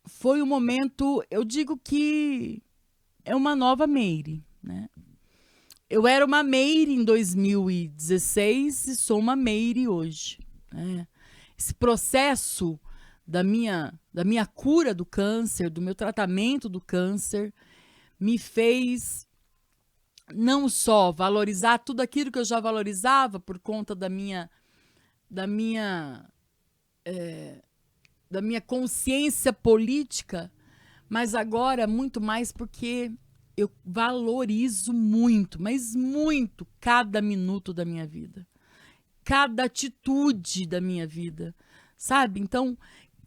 Foi um momento, eu digo que é uma nova Meire, né? Eu era uma Meire em 2016 e sou uma Meire hoje, né? Esse processo da minha cura do câncer, do meu tratamento do câncer, me fez não só valorizar tudo aquilo que eu já valorizava por conta da minha consciência política, mas agora muito mais porque eu valorizo muito, mas muito, cada minuto da minha vida, cada atitude da minha vida, sabe? Então,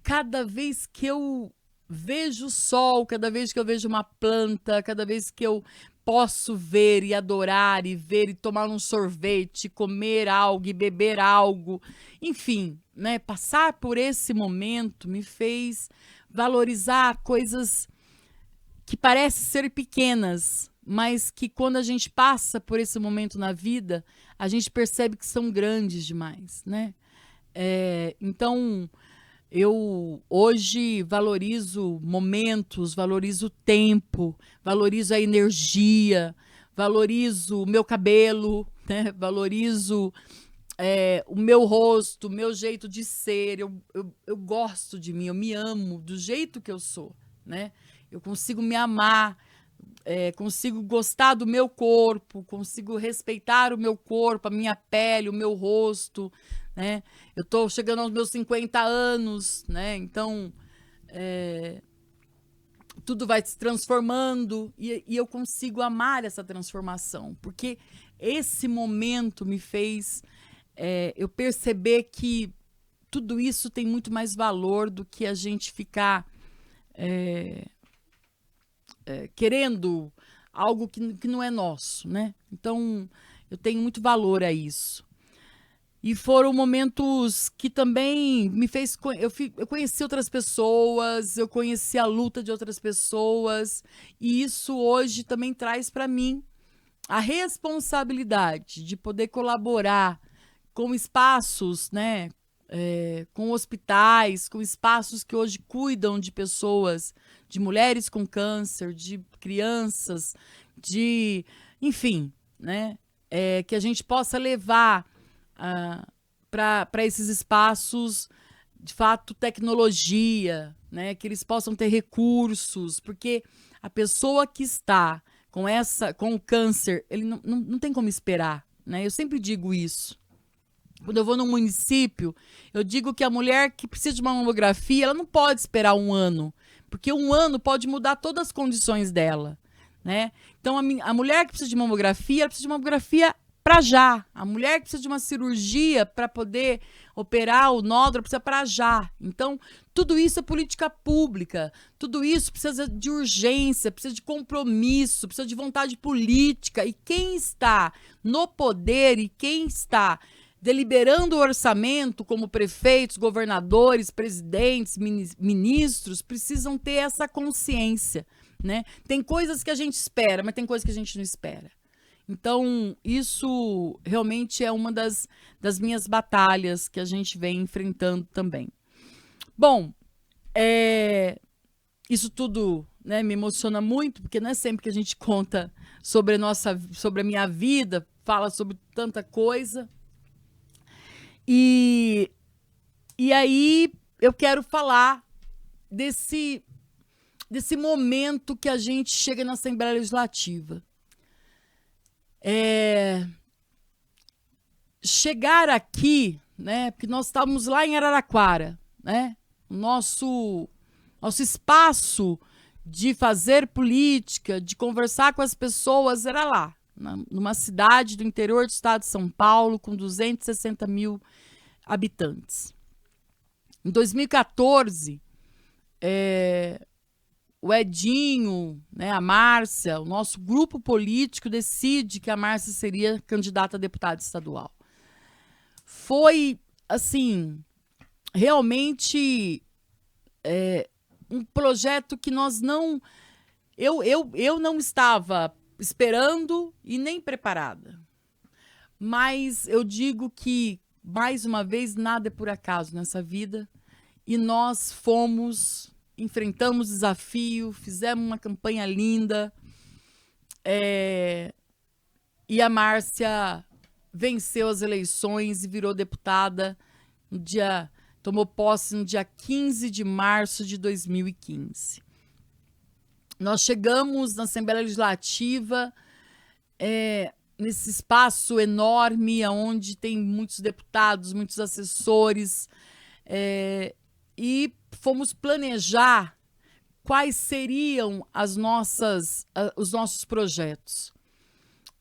cada vez que eu vejo o sol, cada vez que eu vejo uma planta, cada vez que eu posso ver e adorar e ver e tomar um sorvete, comer algo e beber algo, enfim, né? Passar por esse momento me fez valorizar coisas que parecem ser pequenas, mas que quando a gente passa por esse momento na vida, a gente percebe que são grandes demais, né? Então, eu hoje valorizo momentos, valorizo o tempo, valorizo a energia, valorizo o meu cabelo, né? Valorizo o meu rosto, o meu jeito de ser. Eu gosto de mim, eu me amo do jeito que eu sou, né? Eu consigo me amar, consigo gostar do meu corpo, consigo respeitar o meu corpo, a minha pele, o meu rosto, né? Eu tô chegando aos meus 50 anos, né? Então, tudo vai se transformando e eu consigo amar essa transformação, porque esse momento me fez eu perceber que tudo isso tem muito mais valor do que a gente ficar querendo algo que não é nosso, né? Então, eu tenho muito valor a isso. E foram momentos que também me fez... Eu conheci outras pessoas, eu conheci a luta de outras pessoas, e isso hoje também traz para mim a responsabilidade de poder colaborar com espaços, né? Com hospitais, com espaços que hoje cuidam de pessoas, de mulheres com câncer, de crianças, enfim, né? Que a gente possa levar para esses espaços, de fato, tecnologia, né? Que eles possam ter recursos, porque a pessoa que está com o câncer, ele não tem como esperar, né? Eu sempre digo isso. Quando eu vou num município, eu digo que a mulher que precisa de uma mamografia, ela não pode esperar um ano, porque um ano pode mudar todas as condições dela, né? Então, a mulher que precisa de mamografia, ela precisa de mamografia para já. A mulher que precisa de uma cirurgia para poder operar o nódulo precisa para já. Então, tudo isso é política pública, tudo isso precisa de urgência, precisa de compromisso, precisa de vontade política. E quem está no poder e quem está deliberando o orçamento, como prefeitos, governadores, presidentes, ministros, precisam ter essa consciência, né? Tem coisas que a gente espera, mas tem coisas que a gente não espera. Então, isso realmente é uma das minhas batalhas que a gente vem enfrentando também. Bom, isso tudo, né, me emociona muito, porque não é sempre que a gente conta sobre a minha vida, fala sobre tanta coisa. E aí eu quero falar desse momento que a gente chega na Assembleia Legislativa. Chegar aqui, né? Porque nós estávamos lá em Araraquara, né? O nosso espaço de fazer política, de conversar com as pessoas era lá, numa cidade do interior do estado de São Paulo, com 260 mil habitantes. Em 2014, o Edinho, né, a Márcia, o nosso grupo político decide que a Márcia seria candidata a deputada estadual. Foi, assim, realmente um projeto que nós não... Eu não estava esperando e nem preparada. Mas eu digo que, mais uma vez, nada é por acaso nessa vida. E nós enfrentamos desafio, fizemos uma campanha linda. E a Márcia venceu as eleições e virou deputada tomou posse no dia 15 de março de 2015. Nós chegamos na Assembleia Legislativa, nesse espaço enorme, onde tem muitos deputados, muitos assessores, e fomos planejar quais seriam os nossos projetos.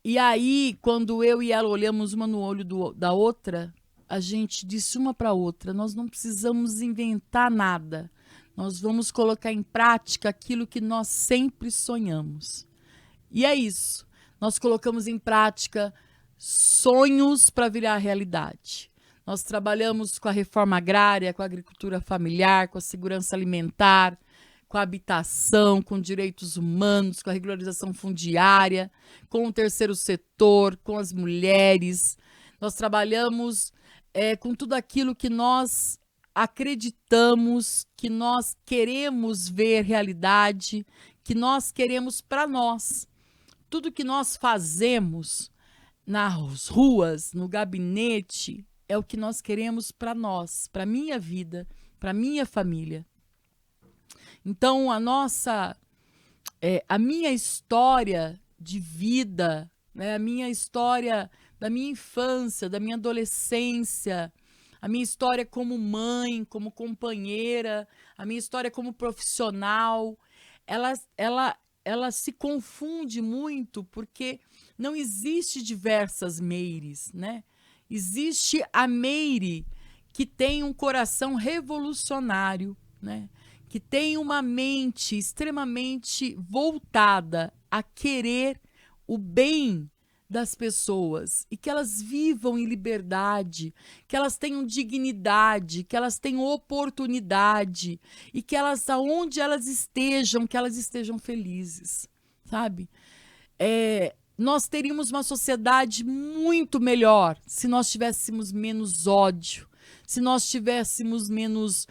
E aí, quando eu e ela olhamos uma no olho da outra, a gente disse uma para a outra: nós não precisamos inventar nada, nós vamos colocar em prática aquilo que nós sempre sonhamos. E é isso. Nós colocamos em prática sonhos para virar realidade. Nós trabalhamos com a reforma agrária, com a agricultura familiar, com a segurança alimentar, com a habitação, com direitos humanos, com a regularização fundiária, com o terceiro setor, com as mulheres. Nós trabalhamos com tudo aquilo que nós acreditamos, que nós queremos ver realidade, que nós queremos para nós. Tudo que nós fazemos nas ruas, no gabinete, é o que nós queremos para nós, para minha vida, para minha família. Então, a minha história de vida, né, a minha história da minha infância, da minha adolescência, a minha história como mãe, como companheira, a minha história como profissional, ela se confunde muito porque não existe diversas Meires, né? Existe a Meire que tem um coração revolucionário, né? Que tem uma mente extremamente voltada a querer o bem das pessoas e que elas vivam em liberdade, que elas tenham dignidade, que elas tenham oportunidade e que elas, aonde elas estejam, que elas estejam felizes, sabe? Nós teríamos uma sociedade muito melhor se nós tivéssemos menos ódio, se nós tivéssemos menos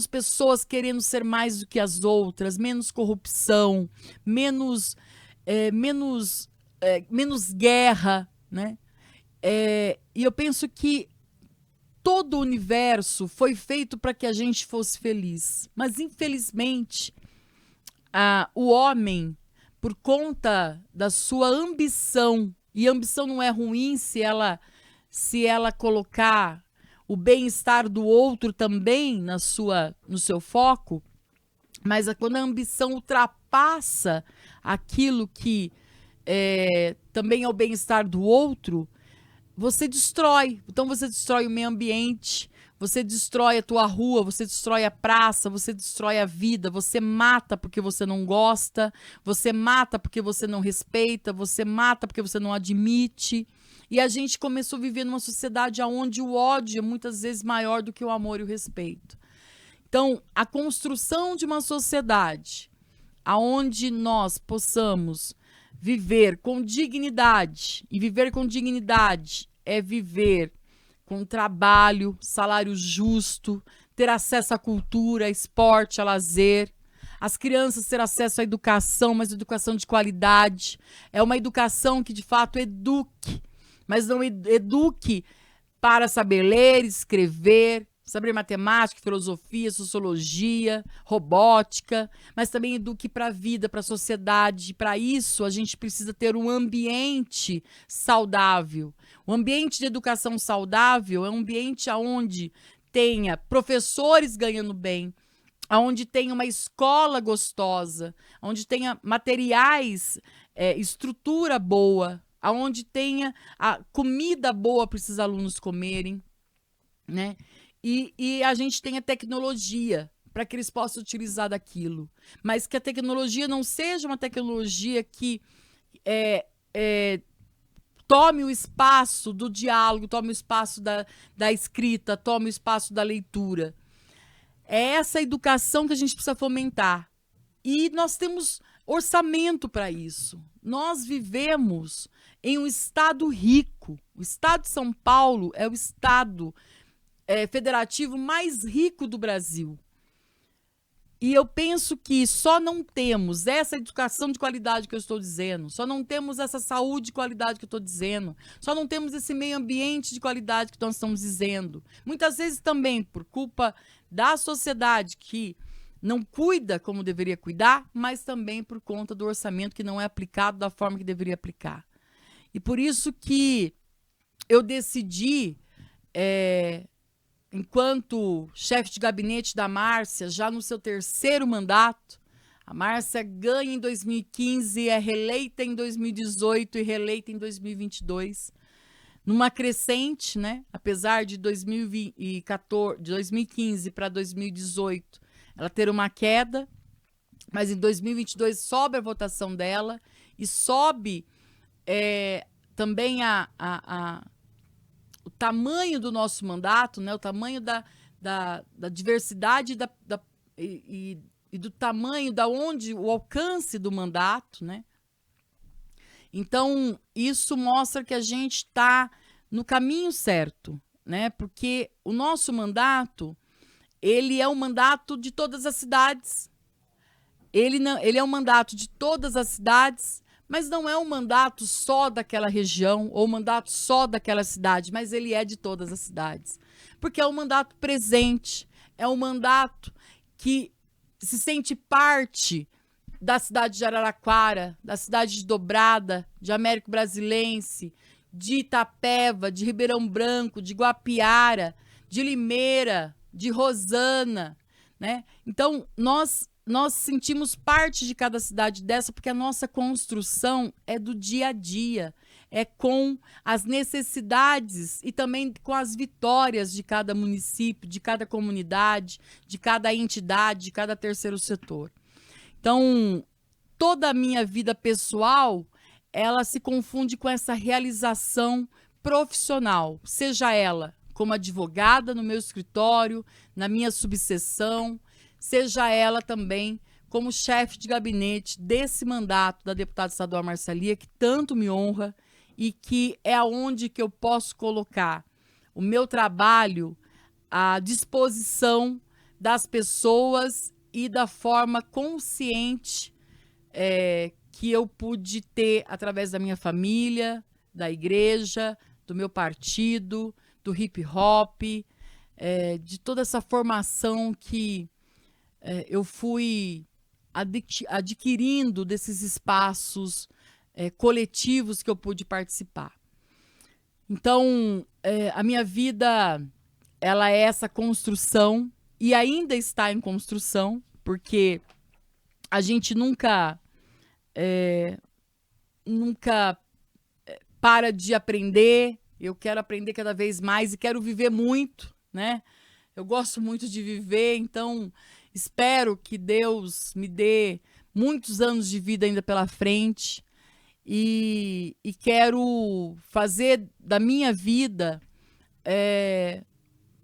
pessoas querendo ser mais do que as outras, menos corrupção, menos guerra, né? E eu penso que todo o universo foi feito para que a gente fosse feliz, mas infelizmente o homem, por conta da sua ambição, e ambição não é ruim se ela colocar o bem-estar do outro também no seu foco, mas quando a ambição ultrapassa aquilo que também é o bem-estar do outro, você destrói. Então você destrói o meio ambiente, você destrói a tua rua, você destrói a praça, você destrói a vida, você mata porque você não gosta, você mata porque você não respeita, você mata porque você não admite. E a gente começou a viver numa sociedade onde o ódio é muitas vezes maior do que o amor e o respeito. Então, a construção de uma sociedade onde nós possamos viver com dignidade, e viver com dignidade é viver com trabalho, salário justo, ter acesso à cultura, a esporte, a lazer, as crianças ter acesso à educação, mas educação de qualidade. É uma educação que de fato eduque, mas não eduque para saber ler, escrever, saber matemática, filosofia, sociologia, robótica, mas também eduque para a vida, para a sociedade. Para isso, a gente precisa ter um ambiente saudável. O ambiente de educação saudável é um ambiente onde tenha professores ganhando bem, onde tenha uma escola gostosa, onde tenha materiais, estrutura boa, onde tenha a comida boa para esses alunos comerem, né? E a gente tenha tecnologia para que eles possam utilizar daquilo. Mas que a tecnologia não seja uma tecnologia que tome o espaço do diálogo, tome o espaço da escrita, tome o espaço da leitura. É essa educação que a gente precisa fomentar. E nós temos orçamento para isso. Nós vivemos em um estado rico. O estado de São Paulo é o estado federativo mais rico do Brasil. E eu penso que só não temos essa educação de qualidade que eu estou dizendo, só não temos essa saúde de qualidade que eu estou dizendo, só não temos esse meio ambiente de qualidade que nós estamos dizendo. Muitas vezes também por culpa da sociedade que não cuida como deveria cuidar, mas também por conta do orçamento que não é aplicado da forma que deveria aplicar. E por isso que eu decidi, enquanto chefe de gabinete da Márcia, já no seu terceiro mandato, a Márcia ganha em 2015, é reeleita em 2018 e reeleita em 2022, numa crescente, né? Apesar de 2015 para 2018, ela ter uma queda, mas em 2022 sobe a votação dela e sobe também o tamanho do nosso mandato, né? O tamanho da diversidade e do tamanho, o alcance do mandato, né? Então, isso mostra que a gente está no caminho certo, né? Porque o nosso mandato, ele é um mandato de todas as cidades. Ele é um mandato de todas as cidades, mas não é um mandato só daquela região ou um mandato só daquela cidade, mas ele é de todas as cidades. Porque é um mandato presente, é um mandato que se sente parte da cidade de Araraquara, da cidade de Dobrada, de Américo Brasilense, de Itapeva, de Ribeirão Branco, de Guapiara, de Limeira, de Rosana, né? Então, nós sentimos parte de cada cidade dessa, porque a nossa construção é do dia a dia, é com as necessidades e também com as vitórias de cada município, de cada comunidade, de cada entidade, de cada terceiro setor. Então, toda a minha vida pessoal, ela se confunde com essa realização profissional, seja ela como advogada no meu escritório, na minha subseção, seja ela também como chefe de gabinete desse mandato da deputada estadual Marcia, que tanto me honra e que é aonde que eu posso colocar o meu trabalho à disposição das pessoas e da forma consciente que eu pude ter através da minha família, da igreja, do meu partido, do hip hop, de toda essa formação que eu fui adquirindo desses espaços coletivos que eu pude participar. Então, a minha vida, ela é essa construção e ainda está em construção, porque a gente nunca para de aprender. Eu quero aprender cada vez mais e quero viver muito, né? Eu gosto muito de viver, então espero que Deus me dê muitos anos de vida ainda pela frente e quero fazer da minha vida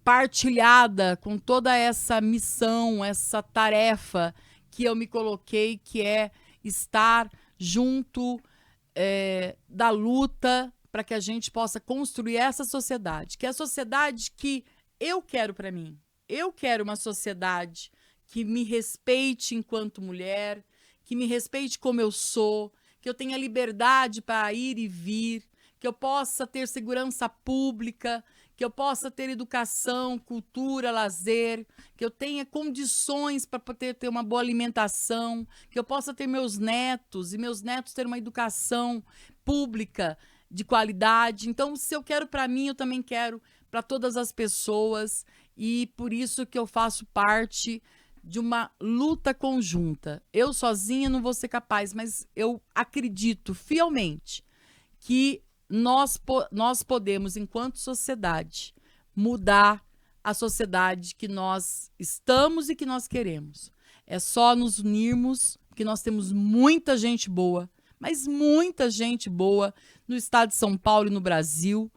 partilhada com toda essa missão, essa tarefa que eu me coloquei, que é estar junto da luta para que a gente possa construir essa sociedade, que é a sociedade que eu quero para mim. Eu quero uma sociedade que me respeite enquanto mulher, que me respeite como eu sou, que eu tenha liberdade para ir e vir, que eu possa ter segurança pública, que eu possa ter educação, cultura, lazer, que eu tenha condições para poder ter uma boa alimentação, que eu possa ter meus netos e meus netos ter uma educação pública de qualidade. Então, se eu quero para mim, eu também quero para todas as pessoas e por isso que eu faço parte de uma luta conjunta. Eu sozinha não vou ser capaz, mas eu acredito fielmente que nós podemos, enquanto sociedade, mudar a sociedade que nós estamos e que nós queremos. É só nos unirmos, porque nós temos muita gente boa, mas muita gente boa no estado de São Paulo e no Brasil,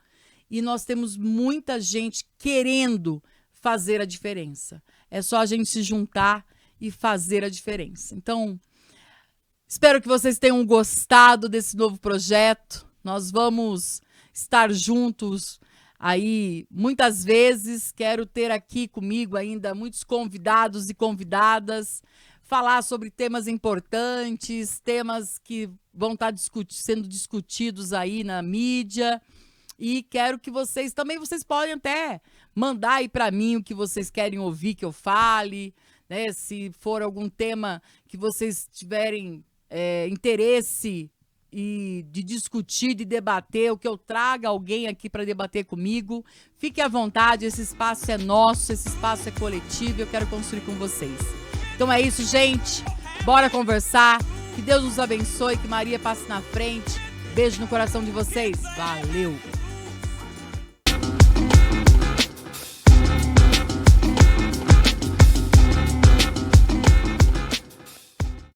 e nós temos muita gente querendo fazer a diferença. É só a gente se juntar e fazer a diferença. Então, espero que vocês tenham gostado desse novo projeto. Nós vamos estar juntos aí muitas vezes. Quero ter aqui comigo ainda muitos convidados e convidadas, falar sobre temas importantes, temas que vão estar sendo discutidos aí na mídia. E quero que vocês podem até mandar aí para mim o que vocês querem ouvir que eu fale, né? Se for algum tema que vocês tiverem interesse de discutir, de debater, ou que eu traga alguém aqui para debater comigo, fique à vontade, esse espaço é nosso, esse espaço é coletivo, eu quero construir com vocês. Então é isso, gente, bora conversar, que Deus nos abençoe, que Maria passe na frente, beijo no coração de vocês, valeu!